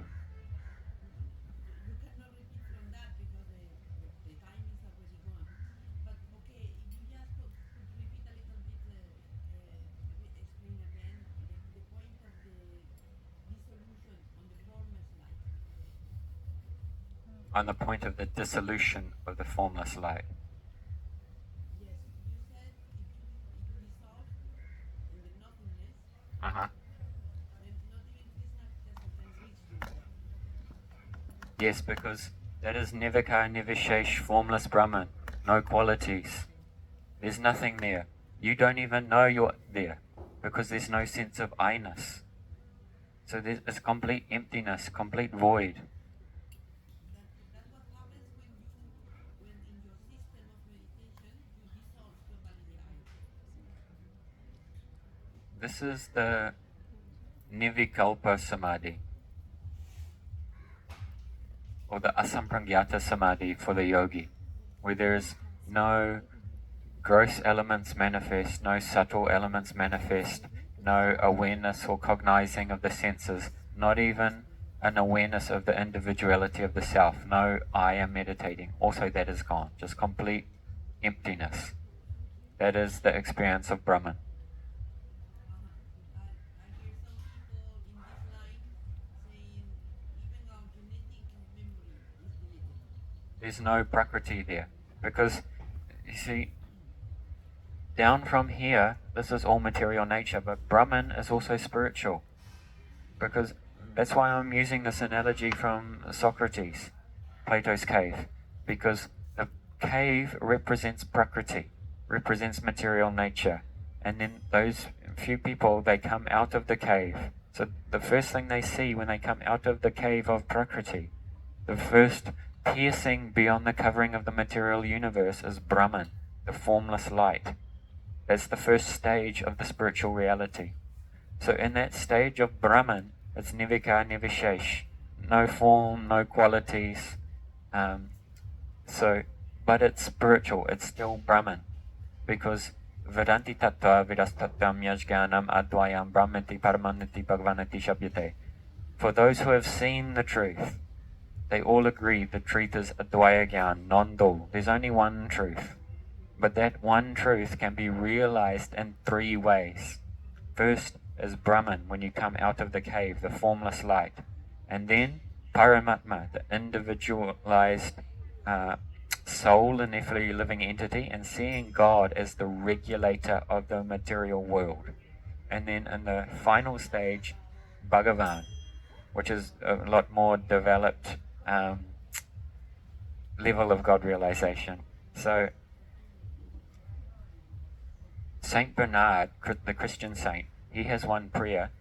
On the point of the dissolution of the formless light. Uh-huh. Yes, because that is Nivaka Nivishesh, formless Brahman, no qualities. There's nothing there. You don't even know you're there because there's no sense of I-ness. So there's complete emptiness, complete void. This is the Nivikalpa Samadhi, or the Asamprangyata Samadhi for the yogi, where there is no gross elements manifest, no subtle elements manifest, no awareness or cognizing of the senses, not even an awareness of the individuality of the self, no I am meditating. Also that is gone, just complete emptiness. That is the experience of Brahman. There's no Prakriti there. Because, you see, down from here, this is all material nature, but Brahman is also spiritual. Because that's why I'm using this analogy from Socrates, Plato's cave. Because the cave represents Prakriti, represents material nature. And then those few people, they come out of the cave. So the first thing they see when they come out of the cave of Prakriti, the first piercing beyond the covering of the material universe is Brahman, the formless light. That's the first stage of the spiritual reality. So in that stage of Brahman, it's Nivika Nivishesh, no form, no qualities. But it's spiritual, it's still Brahman. Because Vedanti Tattva Vidastatam Yajganam Advayam Brahmati Paramanati Bhagavanati Shabhyate. For those who have seen the truth, they all agree the truth is Advaya Gyan, non-dual. There's only one truth. But that one truth can be realized in three ways. First is Brahman, when you come out of the cave, the formless light. And then Paramatma, the individualized soul in every living entity, and seeing God as the regulator of the material world. And then in the final stage, Bhagavan, which is a lot more developed level of God realization. So Saint Bernard, the Christian saint, he has one prayer.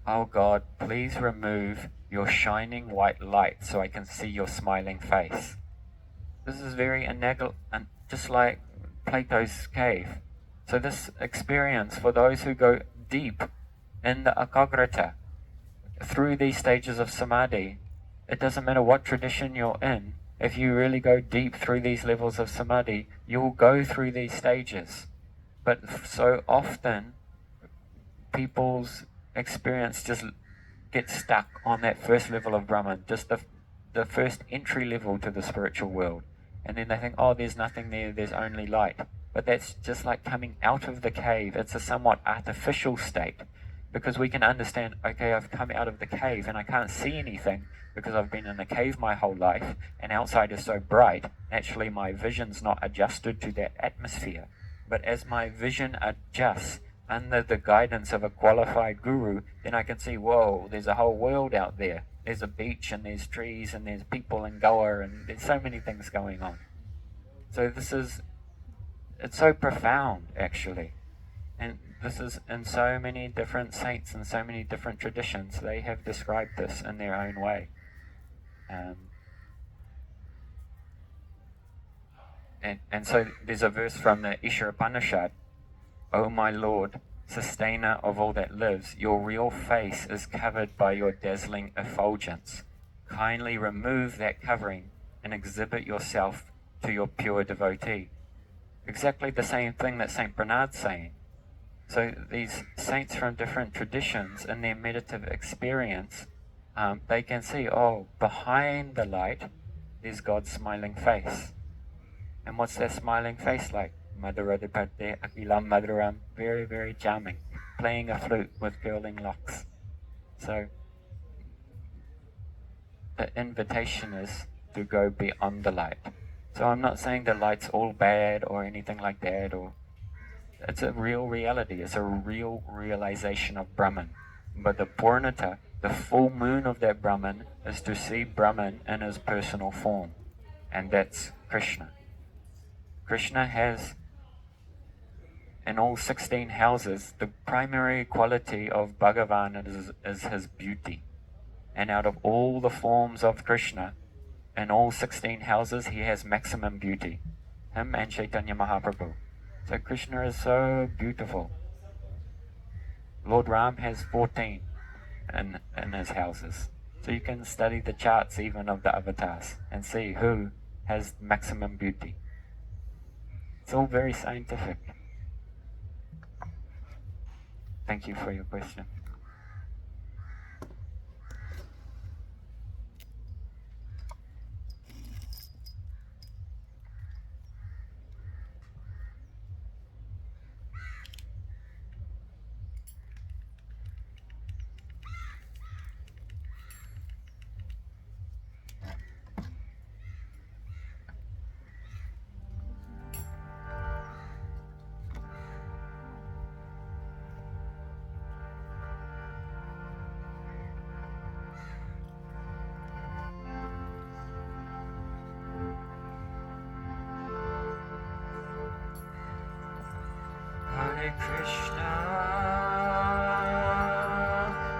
Oh God, please remove your shining white light so I can see your smiling face. This is very just like Plato's cave. So this experience for those who go deep in the Akagrata, through these stages of Samadhi, it doesn't matter what tradition you're in, if you really go deep through these levels of Samadhi, you'll go through these stages. But so often, people's experience just gets stuck on that first level of Brahman, just the first entry level to the spiritual world. And then they think, oh, there's nothing there, there's only light. but that's just like coming out of the cave. It's a somewhat artificial state, because we can understand, okay, I've come out of the cave and I can't see anything because I've been in the cave my whole life and outside is so bright. Naturally, my vision's not adjusted to that atmosphere. But as my vision adjusts under the guidance of a qualified guru, then I can see, whoa, there's a whole world out there. There's a beach and there's trees and there's people in Goa and there's so many things going on. So it's so profound, actually. And this is in so many different saints and so many different traditions. They have described this in their own way. And so there's a verse from the Isha Upanishad, O my Lord, sustainer of all that lives, your real face is covered by your dazzling effulgence. Kindly remove that covering and exhibit yourself to your pure devotee. Exactly the same thing that Saint Bernard's saying. So these saints from different traditions, in their meditative experience, they can see, oh, behind the light, there's God's smiling face. And what's that smiling face like? Madhuradipate Akilam Madhuram, very, very charming, playing a flute with curling locks. So the invitation is to go beyond the light. So I'm not saying the light's all bad or anything like that, or it's a real reality, it's a real realization of Brahman. But the Purnata, the full moon of that Brahman, is to see Brahman in his personal form, and that's Krishna. Krishna has, in all 16 houses, the primary quality of Bhagavan is his beauty. And out of all the forms of Krishna, in all 16 houses, he has maximum beauty. Him and Chaitanya Mahaprabhu. So Krishna is so beautiful. Lord Ram has 14 in his houses. So you can study the charts even of the avatars and see who has maximum beauty. It's all very scientific. Thank you for your question. Hare Krishna,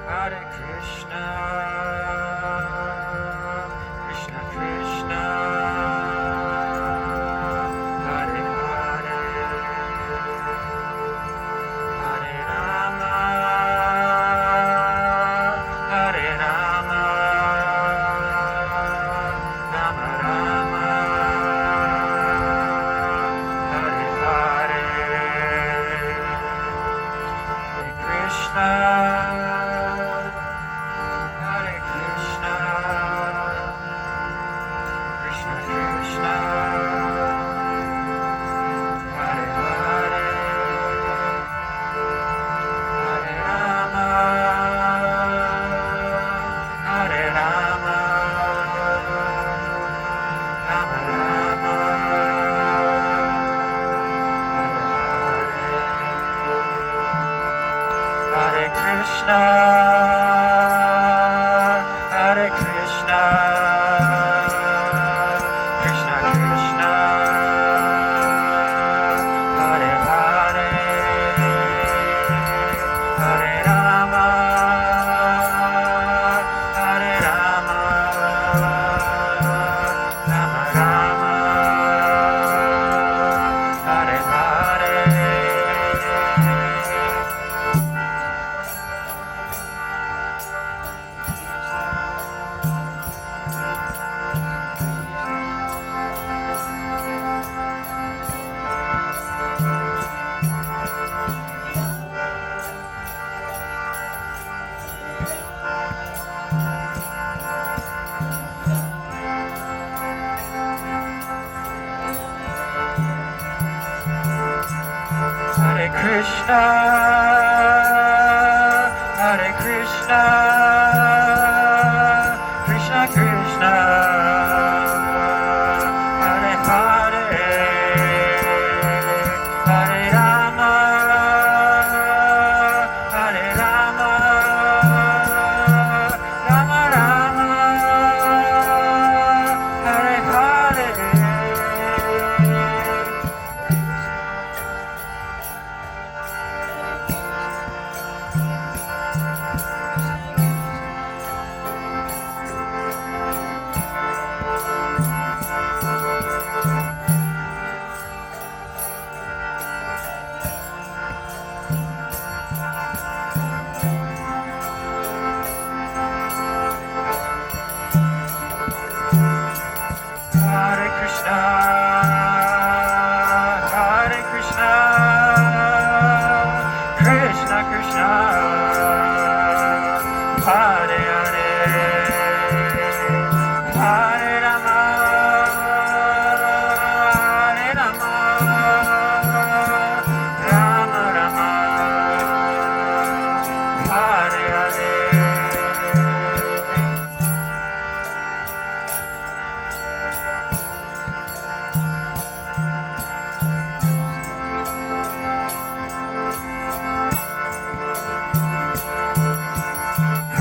Hare Krishna, Krishna Krishna, Hare Hare, Hare Rama, Hare Rama, Rama Rama, Hare Hare. Krishna, Hare Krishna, Krishna Krishna, Hare Hare, Hare Rama, Hare Rama, Rama Rama, Hare Krishna, Hare Krishna, Krishna Krishna, Hare Hare, Hare Rama, Hare Rama, Rama Rama, Hare Hare. Krishna, Hare Krishna, Krishna Krishna, Hare Hare, Hare Rama, Hare Rama, Rama Rama, Hare Hare. Hare Krishna, Hare Krishna, Krishna Krishna, Hare Hare, Hare Rama, Hare Rama, Rama Rama, Hare Hare.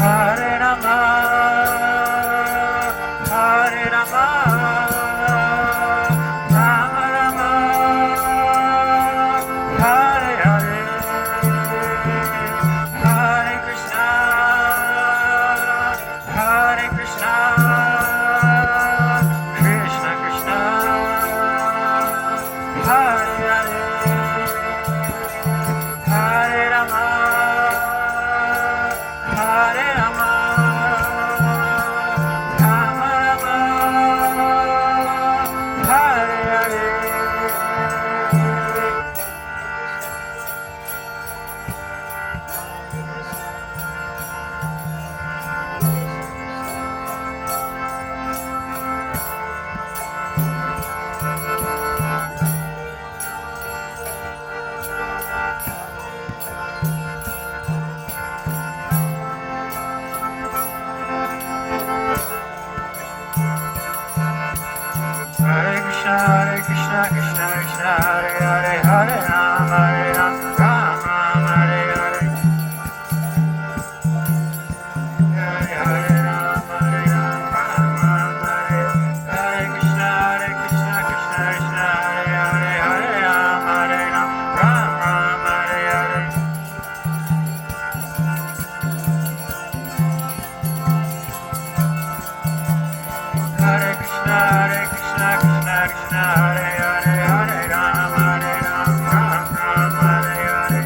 Hare Rama, Hare Rama, Rama Rama, Hare Hare, Hare Krishna, Hare Krishna, Krishna Krishna, Hare Hare, Hare Rama, Hare Rama, Rama Rama, Hare Hare. Hare Krishna, Krishna Krishna, Hare Hare, Hare Rama, Rama Rama, Hare Hare. Hare Hare Rama, Rama Rama, Hare Hare Krishna, Krishna Krishna, Hare Hare, Hare Rama, Rama Rama, Hare Hare. Hare Krishna, Krishna Krishna, Hare Hare, Hare Rama, Rama Rama, Hare Hare.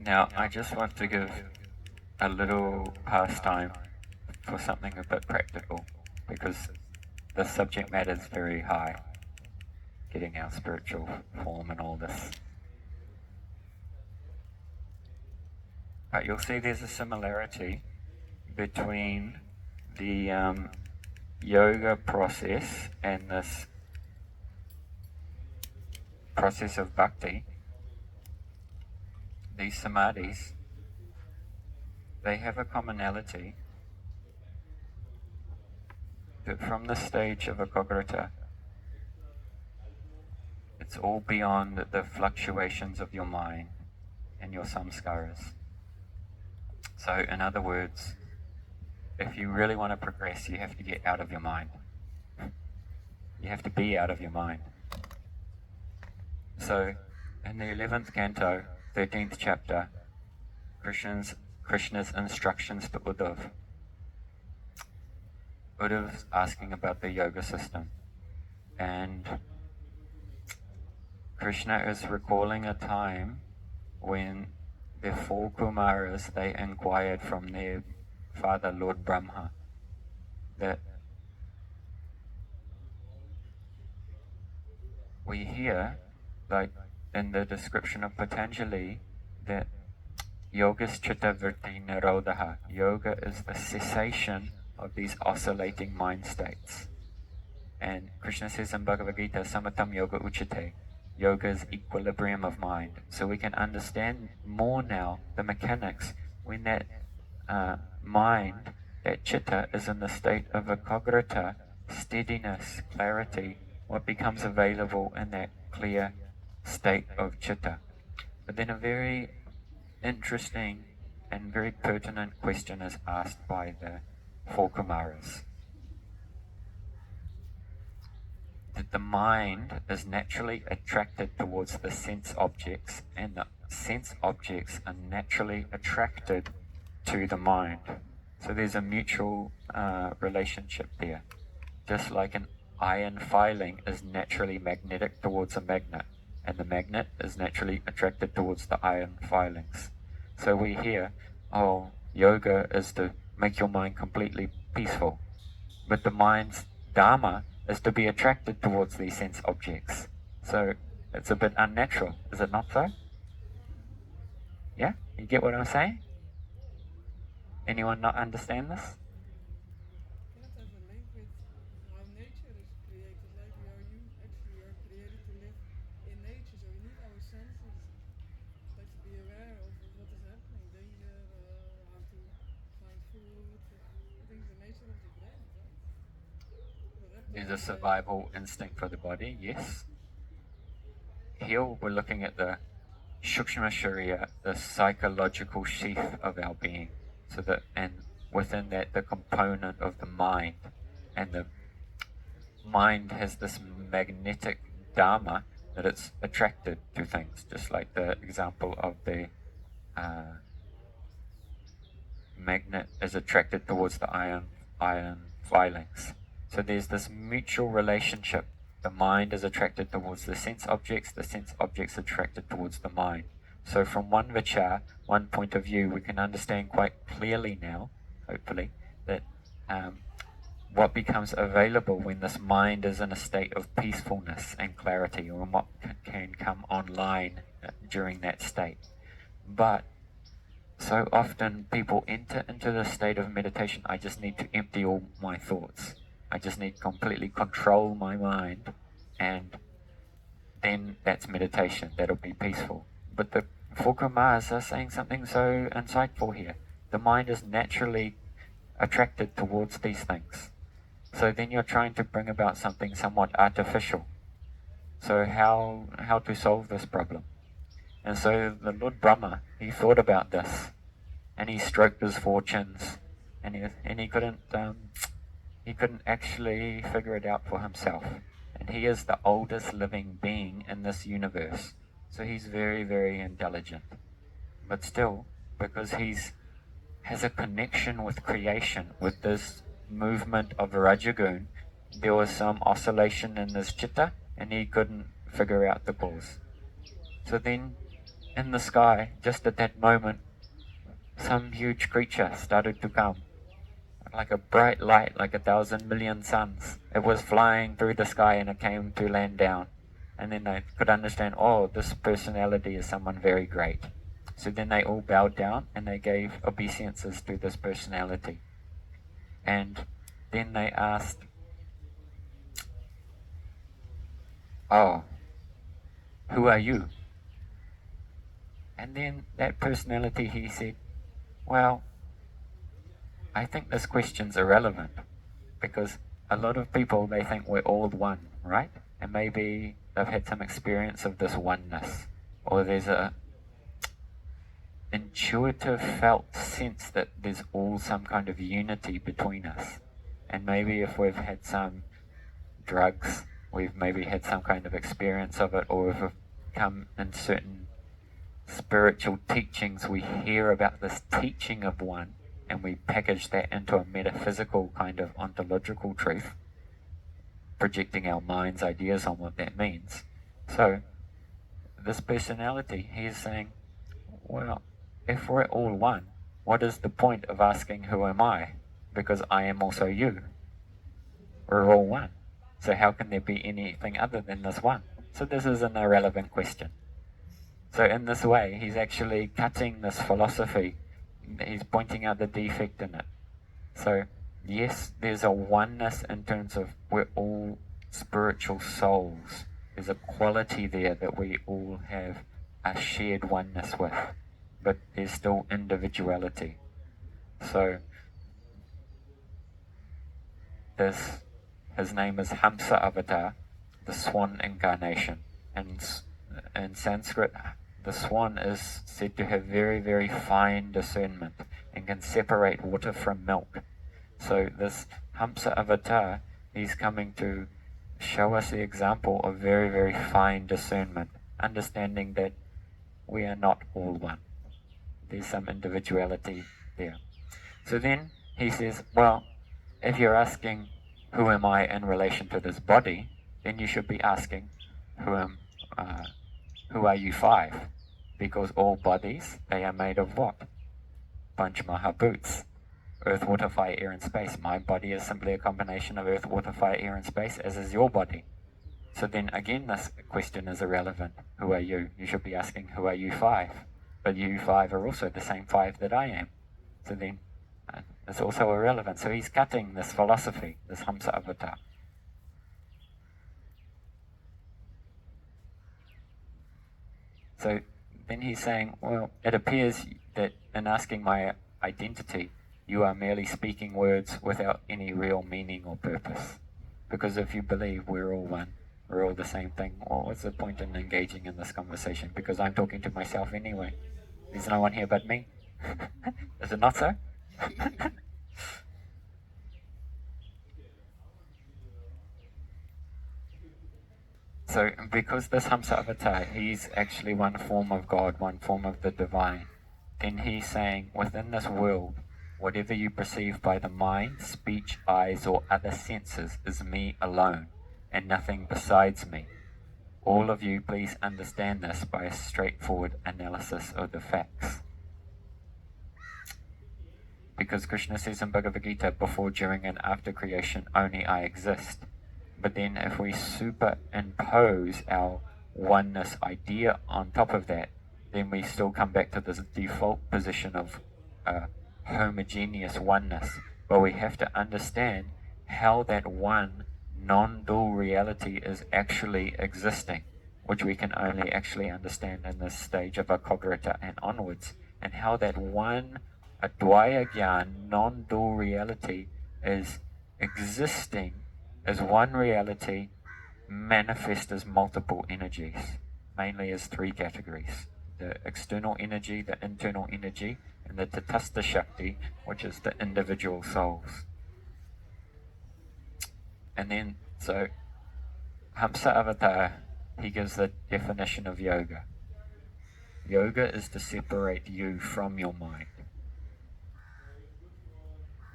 Now, I just want to give a little pastime for something a bit practical, because the subject matter is very high, getting our spiritual form and all this. But you'll see there's a similarity between the yoga process and this process of bhakti. These samadhis, they have a commonality that from the stage of ekagrata, it's all beyond the fluctuations of your mind and your samskaras. So in other words, if you really want to progress, you have to get out of your mind. You have to be out of your mind. So in the 11th canto, 13th chapter, Krishna's instructions to Uddhav. Uddhav's asking about the yoga system, and Krishna is recalling a time when the 4 Kumaras, they inquired from their father, Lord Brahma, that we hear, like in the description of Patanjali, that yoga is chitta vritti nirodha. Yoga is the cessation of these oscillating mind states. And Krishna says in Bhagavad Gita, Samatam Yoga Uchite, yoga is equilibrium of mind. So we can understand more now the mechanics when that mind, that chitta, is in the state of ekagrata, steadiness, clarity, what becomes available in that clear state of chitta. But then a very interesting and very pertinent question is asked by the four Kumaras. That the mind is naturally attracted towards the sense objects, and the sense objects are naturally attracted to the mind. So there's a mutual relationship there. Just like an iron filing is naturally magnetic towards a magnet, and the magnet is naturally attracted towards the iron filings. So we hear, oh, yoga is to make your mind completely peaceful. But the mind's dharma is to be attracted towards these sense objects. So it's a bit unnatural, is it not so? Yeah? You get what I'm saying? Anyone not understand this? Cannot have a link with how nature is created. Like we are created to live in nature, so we need our senses, like to be aware of what is happening, danger, how to find food. I think the nature of the brain, right? There's a survival instinct for the body, yes. Here we're looking at the Shukshma Shariya, the psychological sheath of our being. So that, and within that, the component of the mind. And the mind has this magnetic dharma that it's attracted to things, just like the example of the magnet is attracted towards the iron filings. So there's this mutual relationship. The mind is attracted towards the sense objects are attracted towards the mind. So from one vichar, one point of view, we can understand quite clearly now, hopefully, that what becomes available when this mind is in a state of peacefulness and clarity, or what can come online during that state. But so often people enter into the state of meditation, I just need to empty all my thoughts. I just need to completely control my mind, and then that's meditation, that'll be peaceful. But the four Kumaras are saying something so insightful here. The mind is naturally attracted towards these things. So then you're trying to bring about something somewhat artificial. So how to solve this problem? And so the Lord Brahma, he thought about this, and he stroked his fortunes, and he couldn't actually figure it out for himself. And he is the oldest living being in this universe. So he's very, very intelligent. But still, because has a connection with creation, with this movement of Rajagun, there was some oscillation in his chitta, and he couldn't figure out the cause. So then, in the sky, just at that moment, some huge creature started to come. Like a bright light, like 1,000 million suns. It was flying through the sky, and it came to land down. And then they could understand, oh, this personality is someone very great. So then they all bowed down, and they gave obeisances to this personality. And then they asked, oh, who are you? And then that personality, he said, well, I think this question's irrelevant, because a lot of people, they think we're all one, right? And maybe they've had some experience of this oneness, or there's a intuitive felt sense that there's all some kind of unity between us. And maybe if we've had some drugs, we've maybe had some kind of experience of it, or we've come in certain spiritual teachings, we hear about this teaching of one, and we package that into a metaphysical kind of ontological truth, projecting our mind's ideas on what that means. So this personality, he is saying, well, if we're all one, what is the point of asking who am I? Because I am also you. We're all one. So how can there be anything other than this one? So this is an irrelevant question. So in this way, he's actually cutting this philosophy. He's pointing out the defect in it. So yes, there's a oneness in terms of we're all spiritual souls. There's a quality there that we all have a shared oneness with, but there's still individuality. So his name is Hamsa Avatar, the swan incarnation. And in Sanskrit, the swan is said to have very, very fine discernment and can separate water from milk. So this Hamsa Avatar, he's coming to show us the example of very, very fine discernment, understanding that we are not all one. There's some individuality there. So then he says, well, if you're asking, who am I in relation to this body, then you should be asking, who are you five? Because all bodies, they are made of what? Panch Mahabhuts. Earth, water, fire, air, and space. My body is simply a combination of earth, water, fire, air, and space, as is your body. So then again, this question is irrelevant. Who are you? You should be asking, who are you five? But you five are also the same five that I am. So then it's also irrelevant. So he's cutting this philosophy, this Hamsa Avatar. So then he's saying, well, it appears that in asking my identity, you are merely speaking words without any real meaning or purpose. Because if you believe we're all one, we're all the same thing, well, what's the point in engaging in this conversation? Because I'm talking to myself anyway. There's no one here but me. Is it not so? So, because this Hamsa Avatar, he's actually one form of God, one form of the divine, then he's saying, within this world, whatever you perceive by the mind, speech, eyes, or other senses is me alone, and nothing besides me. All of you, please understand this by a straightforward analysis of the facts. Because Krishna says in Bhagavad Gita, before, during, and after creation, only I exist. But then if we superimpose our oneness idea on top of that, then we still come back to this default position of homogeneous oneness. But we have to understand how that one non-dual reality is actually existing, which we can only actually understand in this stage of Akagrita and onwards, and how that one Advaya Gyan, non-dual reality, is existing as one reality manifest as multiple energies, mainly as three categories: the external energy, the internal energy, and the Tatastha Shakti, which is the individual souls. And then, so, Hamsa Avatar, he gives the definition of yoga. Yoga is to separate you from your mind.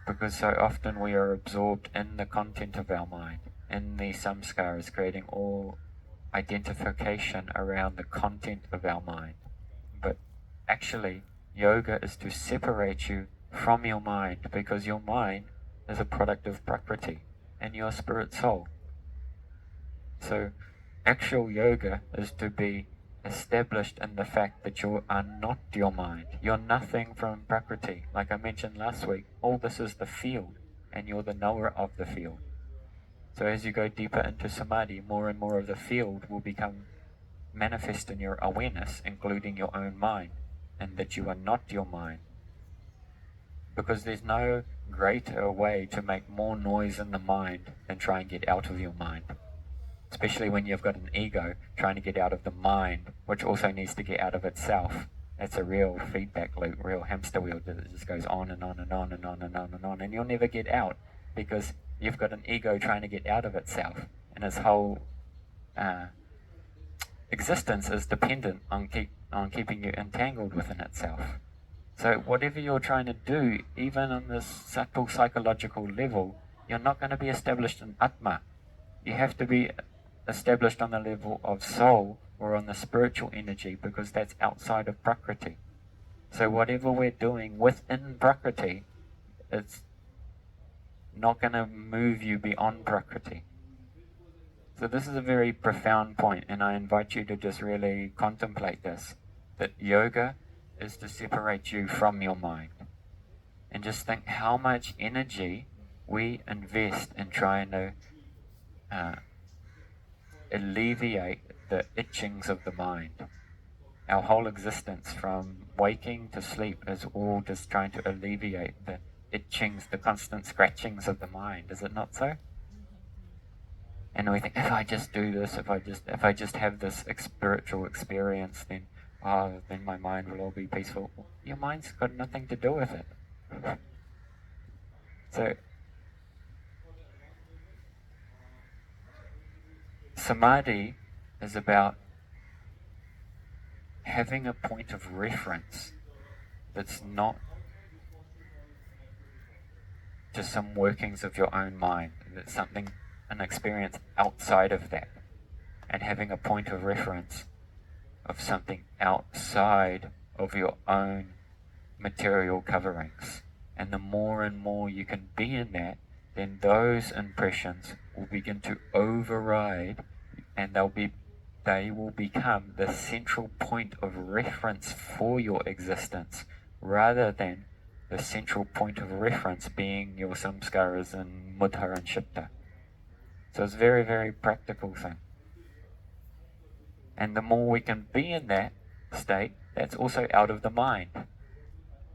Because so often we are absorbed in the content of our mind, in the samskaras, creating all identification around the content of our mind. But actually, yoga is to separate you from your mind, because your mind is a product of Prakriti and your spirit soul. So actual yoga is to be established in the fact that you are not your mind. You're nothing from Prakriti. Like I mentioned last week, all this is the field, and you're the knower of the field. So as you go deeper into Samadhi, more and more of the field will become manifest in your awareness, including your own mind, and that you are not your mind. Because there's no greater way to make more noise in the mind than try and get out of your mind. Especially when you've got an ego trying to get out of the mind, which also needs to get out of itself. That's a real feedback loop, real hamster wheel that just goes on and on and on and on and on and on, and you'll never get out because you've got an ego trying to get out of itself, and its whole existence is dependent on keeping you entangled within itself. So whatever you're trying to do, even on this subtle psychological level, you're not going to be established in Atma. You have to be established on the level of soul or on the spiritual energy, because that's outside of Prakriti. So whatever we're doing within Prakriti, it's not going to move you beyond Prakriti. So this is a very profound point, and I invite you to just really contemplate this, that yoga is to separate you from your mind. And just think how much energy we invest in trying to alleviate the itchings of the mind. Our whole existence from waking to sleep is all just trying to alleviate the itchings, the constant scratchings of the mind. Is it not so? And we think, if I just do this, if I just have this spiritual experience, then my mind will all be peaceful. Your mind's got nothing to do with it. So Samadhi is about having a point of reference that's not just some workings of your own mind, that's something, an experience outside of that, and having a point of reference of something outside of your own material coverings. And the more and more you can be in that, then those impressions will begin to override, and they will become the central point of reference for your existence, rather than the central point of reference being your samskaras and mudha and chitta. So it's a very, very practical thing. And the more we can be in that state, that's also out of the mind.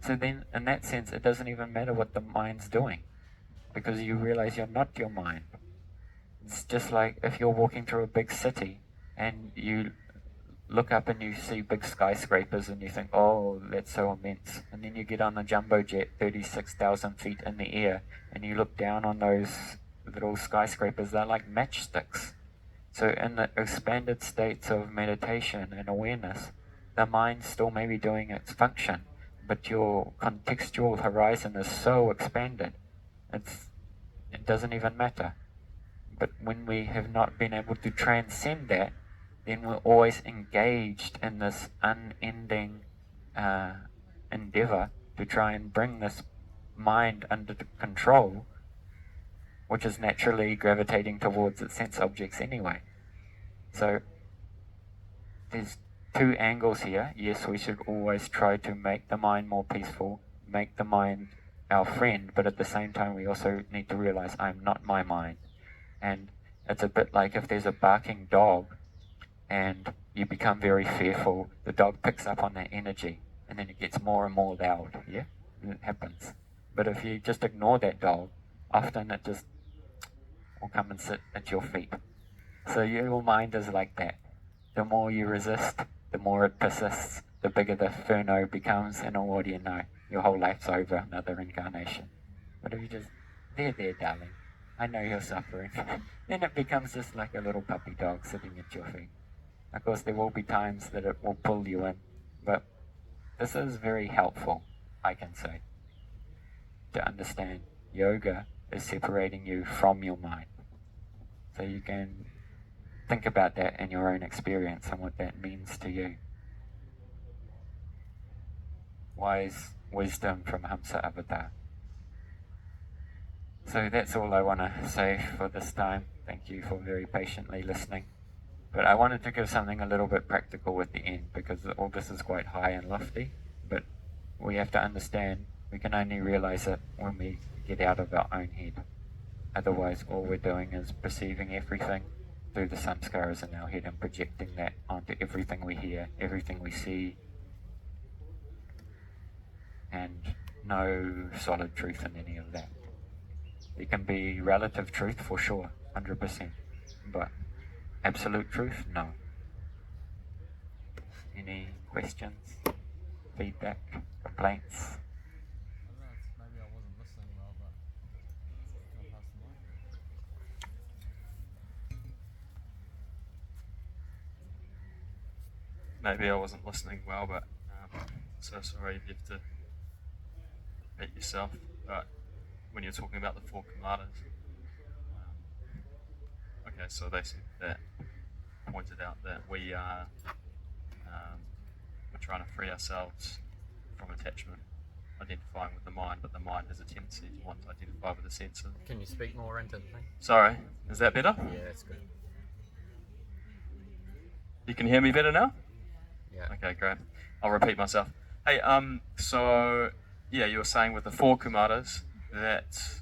So then, in that sense, it doesn't even matter what the mind's doing, because you realize you're not your mind. It's just like if you're walking through a big city and you look up and you see big skyscrapers and you think, oh, that's so immense. And then you get on a jumbo jet 36,000 feet in the air and you look down on those little skyscrapers, they're like matchsticks. So in the expanded states of meditation and awareness, the mind still may be doing its function, but your contextual horizon is so expanded, it doesn't even matter. But when we have not been able to transcend that, then we're always engaged in this unending endeavor to try and bring this mind under control, which is naturally gravitating towards its sense objects anyway. So there's two angles here. Yes, we should always try to make the mind more peaceful, make the mind our friend, but at the same time we also need to realize I'm not my mind. And it's a bit like if there's a barking dog and you become very fearful, the dog picks up on that energy and then it gets more and more loud. Yeah, it happens. But if you just ignore that dog, often it just will come and sit at your feet. So your mind is like that. The more you resist, the more it persists, the bigger the inferno becomes, and what do you know? Your whole life's over, another incarnation. But if you just, there, darling, I know you're suffering, then it becomes just like a little puppy dog sitting at your feet. Of course, there will be times that it will pull you in, but this is very helpful, I can say, to understand yoga is separating you from your mind. So you can think about that in your own experience and what that means to you. Wise wisdom from Hamsa Avatar. So that's all I want to say for this time. Thank you for very patiently listening. But I wanted to give something a little bit practical at the end, because all this is quite high and lofty, but we have to understand we can only realize it when we get out of our own head. Otherwise, all we're doing is perceiving everything through the samskaras in our head and projecting that onto everything we hear, everything we see, and no solid truth in any of that. There can be relative truth for sure, 100%, but absolute truth, no. Any questions, feedback, complaints? I don't know, maybe I wasn't listening well, but can I pass the mic? Maybe I wasn't listening well, but so sorry if you have to repeat yourself. But when you're talking about the four kamatas, okay, so they said that, pointed out that we are we're trying to free ourselves from attachment, identifying with the mind, but the mind has a tendency to want to identify with the senses. Can you speak more into the thing? Sorry, is that better? Yeah, that's good. You can hear me better now? Yeah. Okay, great. I'll repeat myself. Hey, so yeah, you were saying with the four kumaras that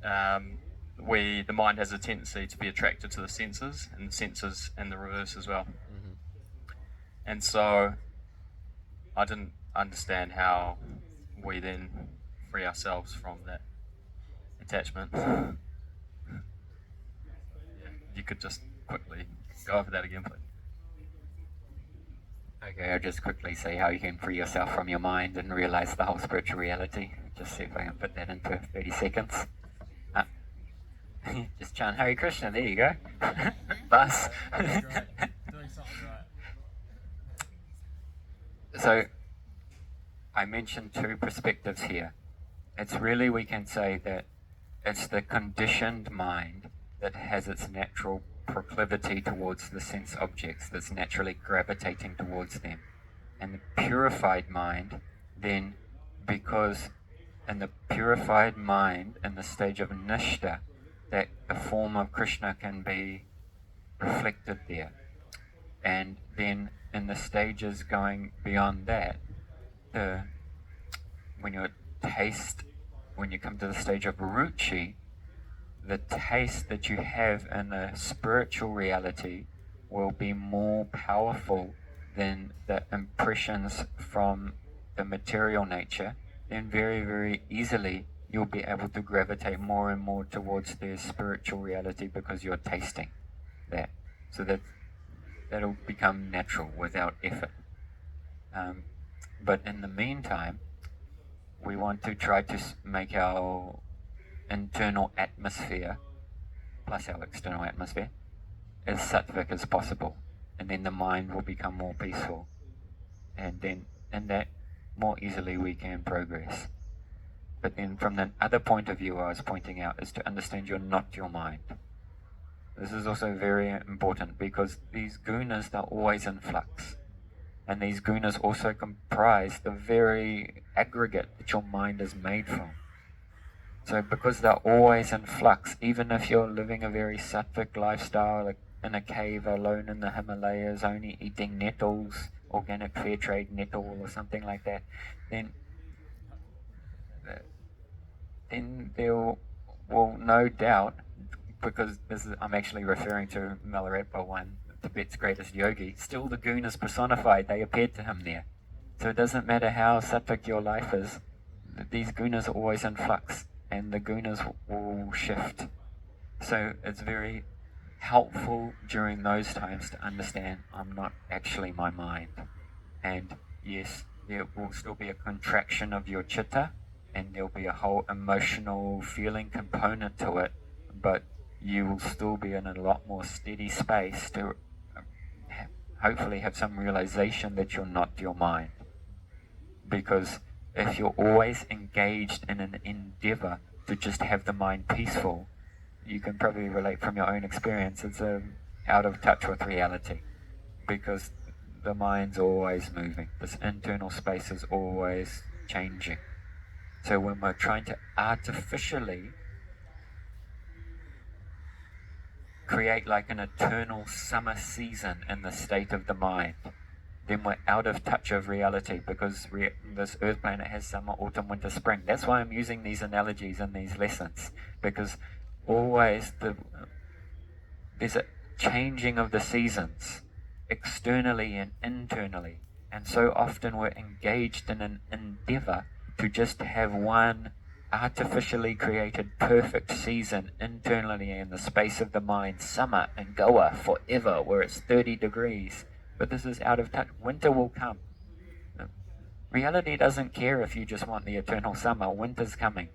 the mind has a tendency to be attracted to the senses, and the senses and the reverse as well. Mm-hmm. And so I didn't understand how we then free ourselves from that attachment. Yeah, you could just quickly go over that again, please. Okay, I'll just quickly say how you can free yourself from your mind and realize the whole spiritual reality. Just see if I can put that into 30 seconds. Just chant Hare Krishna, there you go. Bus. Great. Doing something right. So, I mentioned two perspectives here. It's really, we can say that it's the conditioned mind that has its natural proclivity towards the sense objects, that's naturally gravitating towards them. And the purified mind, then, because in the purified mind, in the stage of nishta, that the form of Krishna can be reflected there. And then in the stages going beyond that, when you come to the stage of ruchi, the taste that you have in the spiritual reality will be more powerful than the impressions from the material nature. Then very, very easily you'll be able to gravitate more and more towards the spiritual reality because you're tasting that. So that'll become natural without effort. But in the meantime, we want to try to make our internal atmosphere plus our external atmosphere as sattvic as possible, and then the mind will become more peaceful, and then in that more easily we can progress. But then from the other point of view I was pointing out is to understand you're not your mind. This is also very important because these gunas are always in flux, and these gunas also comprise the very aggregate that your mind is made from. So because they're always in flux, even if you're living a very sattvic lifestyle, like in a cave alone in the Himalayas, only eating nettles, organic fair trade nettle or something like that, then there will no doubt, because I'm actually referring to Milarepa, one Tibet's greatest yogi, still the gunas personified, they appeared to him there. So it doesn't matter how sattvic your life is, these gunas are always in flux, and the gunas will shift. So it's very helpful during those times to understand I'm not actually my mind. And yes, there will still be a contraction of your chitta, and there'll be a whole emotional feeling component to it, but you will still be in a lot more steady space to hopefully have some realization that you're not your mind. Because if you're always engaged in an endeavor to just have the mind peaceful, you can probably relate from your own experience, it's out of touch with reality, because the mind's always moving. This internal space is always changing. So when we're trying to artificially create like an eternal summer season in the state of the mind, then we're out of touch of reality, because this earth planet has summer, autumn, winter, spring. That's why I'm using these analogies in these lessons, because always there's a changing of the seasons, externally and internally. And so often we're engaged in an endeavor to just have one artificially created perfect season internally in the space of the mind, summer in Goa forever, where it's 30 degrees. But this is out of touch. Winter will come. Reality doesn't care if you just want the eternal summer. Winter's coming.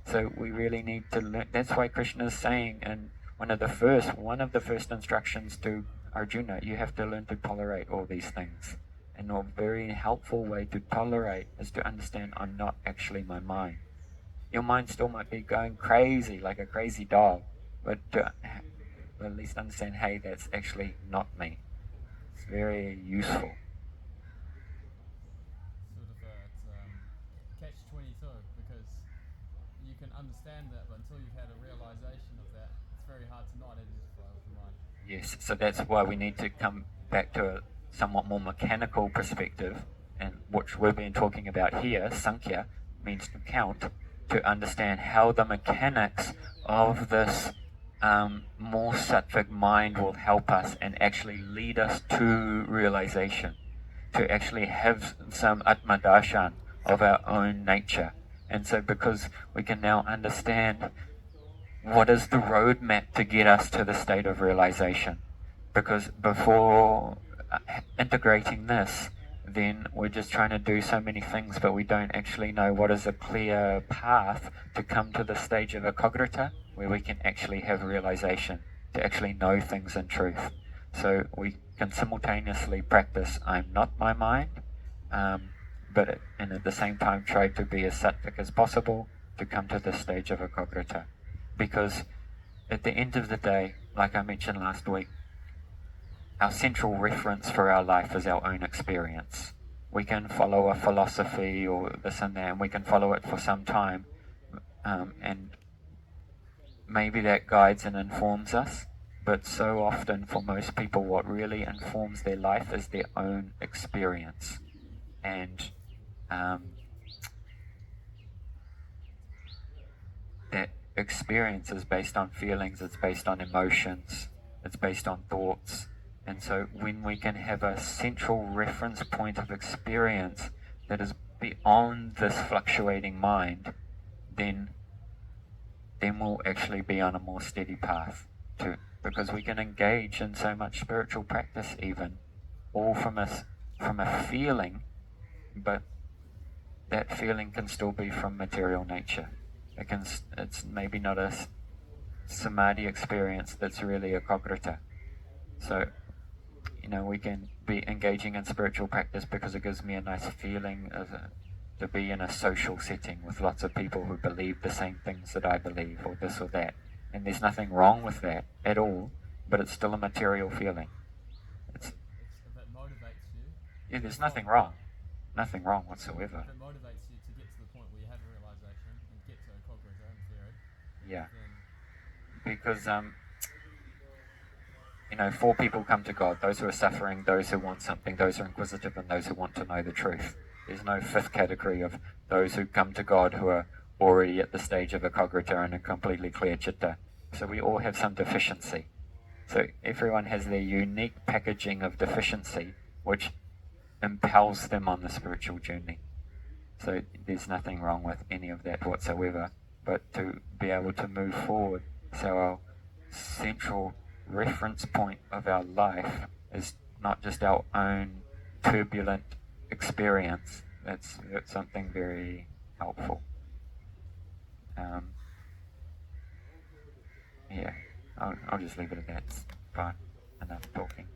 So we really need to learn. That's why Krishna is saying in one of the first instructions to Arjuna, you have to learn to tolerate all these things. And a very helpful way to tolerate is to understand I'm not actually my mind. Your mind still might be going crazy like a crazy dog, but at least understand, hey, that's actually not me. It's very useful. Sort of catch-22, because you can understand that, but until you've had a realization of that, it's very hard to not identify with the mind. Yes, so that's why we need to come back to a somewhat more mechanical perspective, and which we've been talking about here. Sankhya means to count, to understand how the mechanics of this more sattvic mind will help us and actually lead us to realization, to actually have some Atma Darshan of our own nature. And so because we can now understand what is the roadmap to get us to the state of realization. Because before integrating this, then we're just trying to do so many things, but we don't actually know what is a clear path to come to the stage of ekagrata, where we can actually have realization, to actually know things in truth. So we can simultaneously practice I'm not my mind, and at the same time try to be as sattvic as possible to come to the stage of ekagrata. Because at the end of the day, like I mentioned last week, our central reference for our life is our own experience. We can follow a philosophy or this and that, and we can follow it for some time, and maybe that guides and informs us, but so often for most people what really informs their life is their own experience. And that experience is based on feelings, it's based on emotions, it's based on thoughts. And so when we can have a central reference point of experience that is beyond this fluctuating mind, then we'll actually be on a more steady path too. Because we can engage in so much spiritual practice even, all from a feeling, but that feeling can still be from material nature. It's maybe not a Samadhi experience that's really ekagrata. So, we can be engaging in spiritual practice because it gives me a nice feeling to be in a social setting with lots of people who believe the same things that I believe, or this or that. And there's nothing wrong with that at all, but it's still a material feeling. If that motivates you. Yeah, there's nothing wrong. Nothing wrong whatsoever. If it motivates you to get to the point where you have a realization and get to ekagrata in theory. Yeah. Then Because, 4 people come to God: those who are suffering, those who want something, those who are inquisitive, and those who want to know the truth. There's no 5th category of those who come to God who are already at the stage of ekagrata and a completely clear chitta. So we all have some deficiency. So everyone has their unique packaging of deficiency, which impels them on the spiritual journey. So there's nothing wrong with any of that whatsoever, but to be able to move forward. So our central reference point of our life is not just our own turbulent experience. That's something very helpful. I'll just leave it at that. It's fine. Enough talking.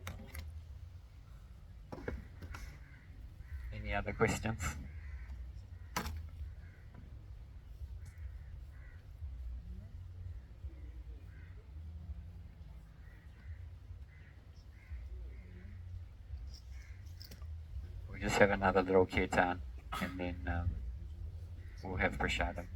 Any other questions? We just have another little kirtan, and then we'll have prasadam.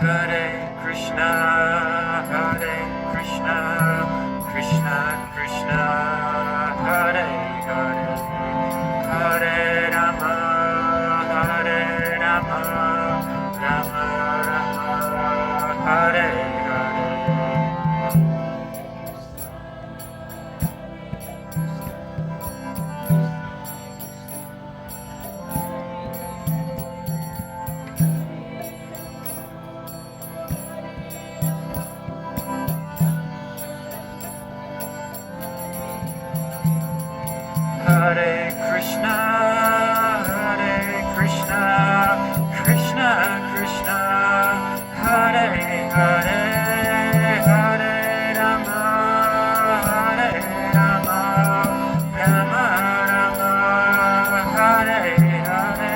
Hare Krishna, Krishna Krishna, Hare Hare, Hare Rama, Hare Rama, Rama Rama, Hare Hare. Hare Krishna, Hare Krishna, Krishna Krishna, Hare Hare, Hare Rama, Hare Rama, Rama Rama, Hare Hare.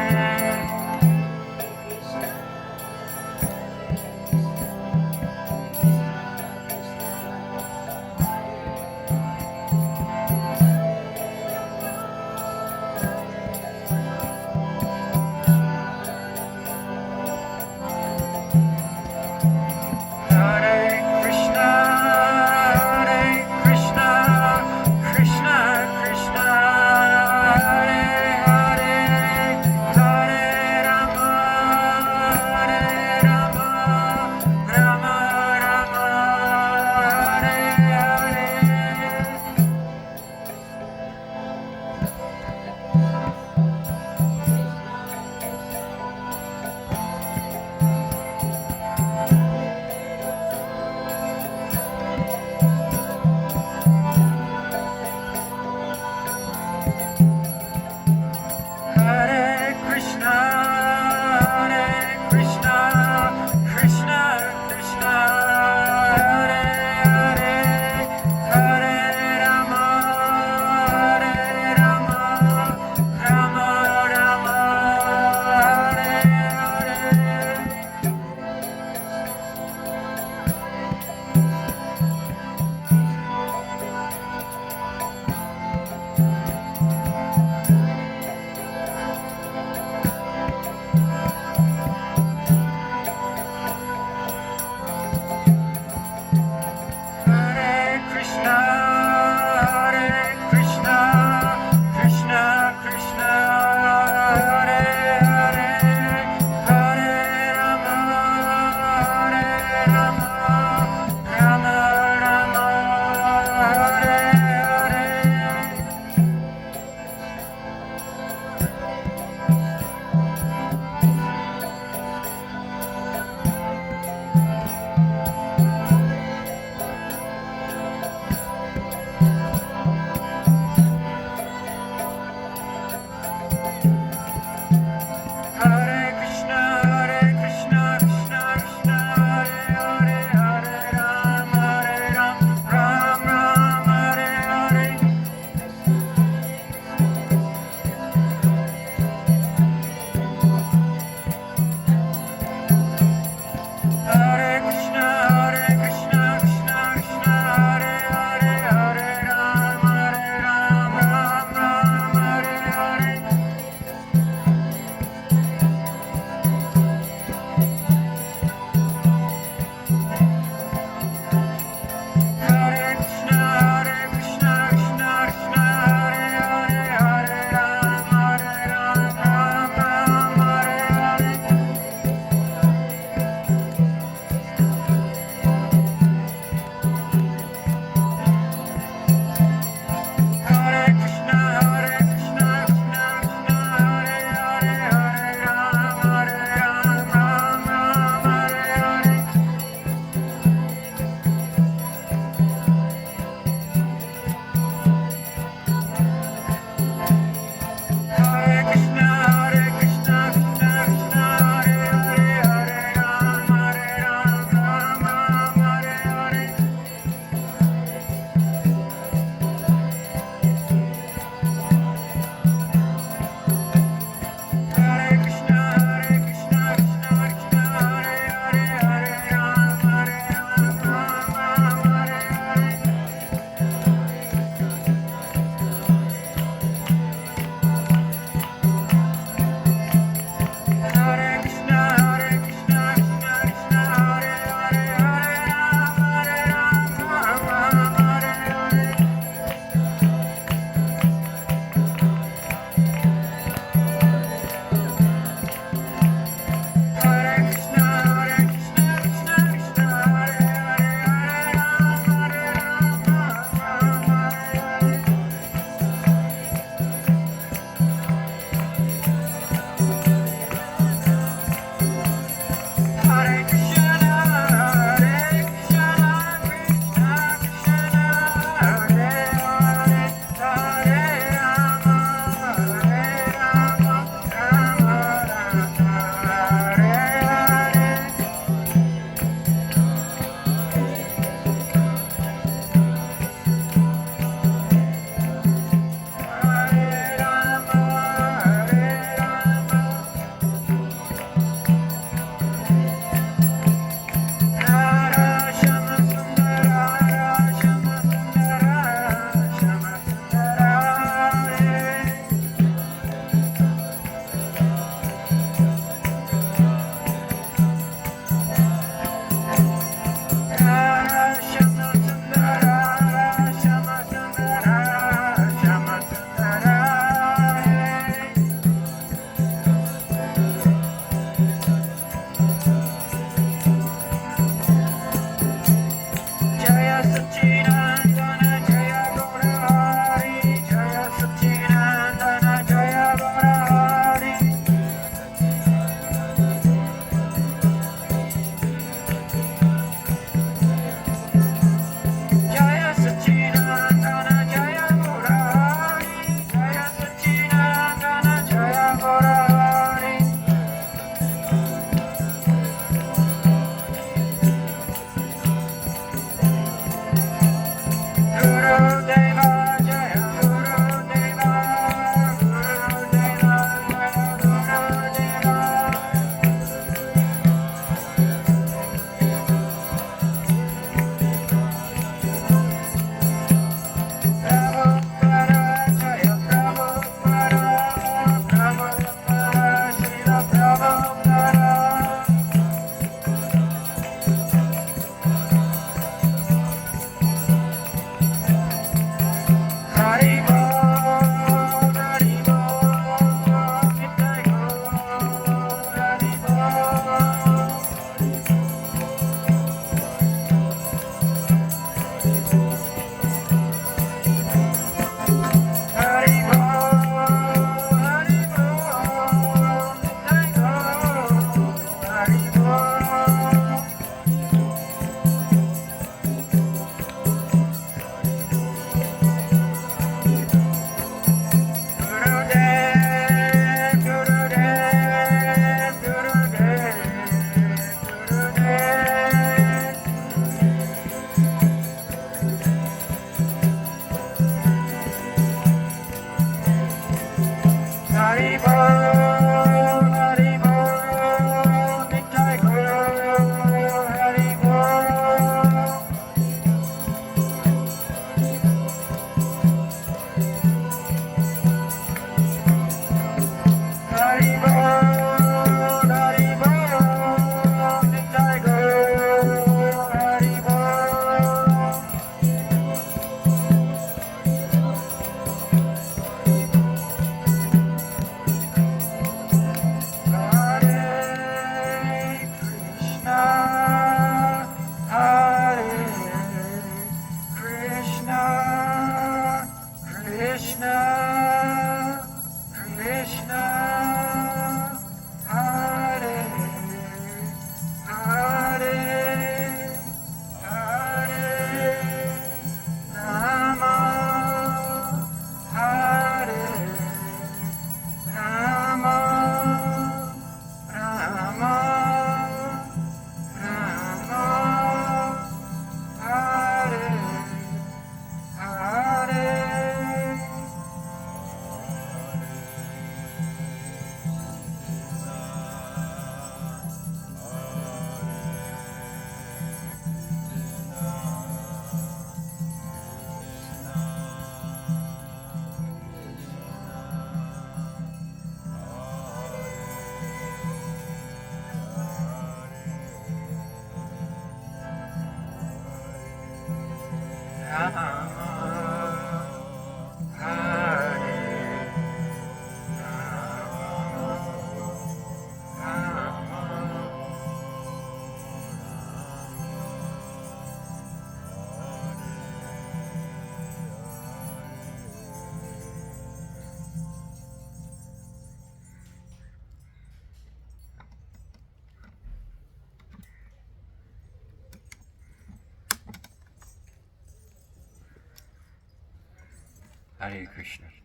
Hare Krishna.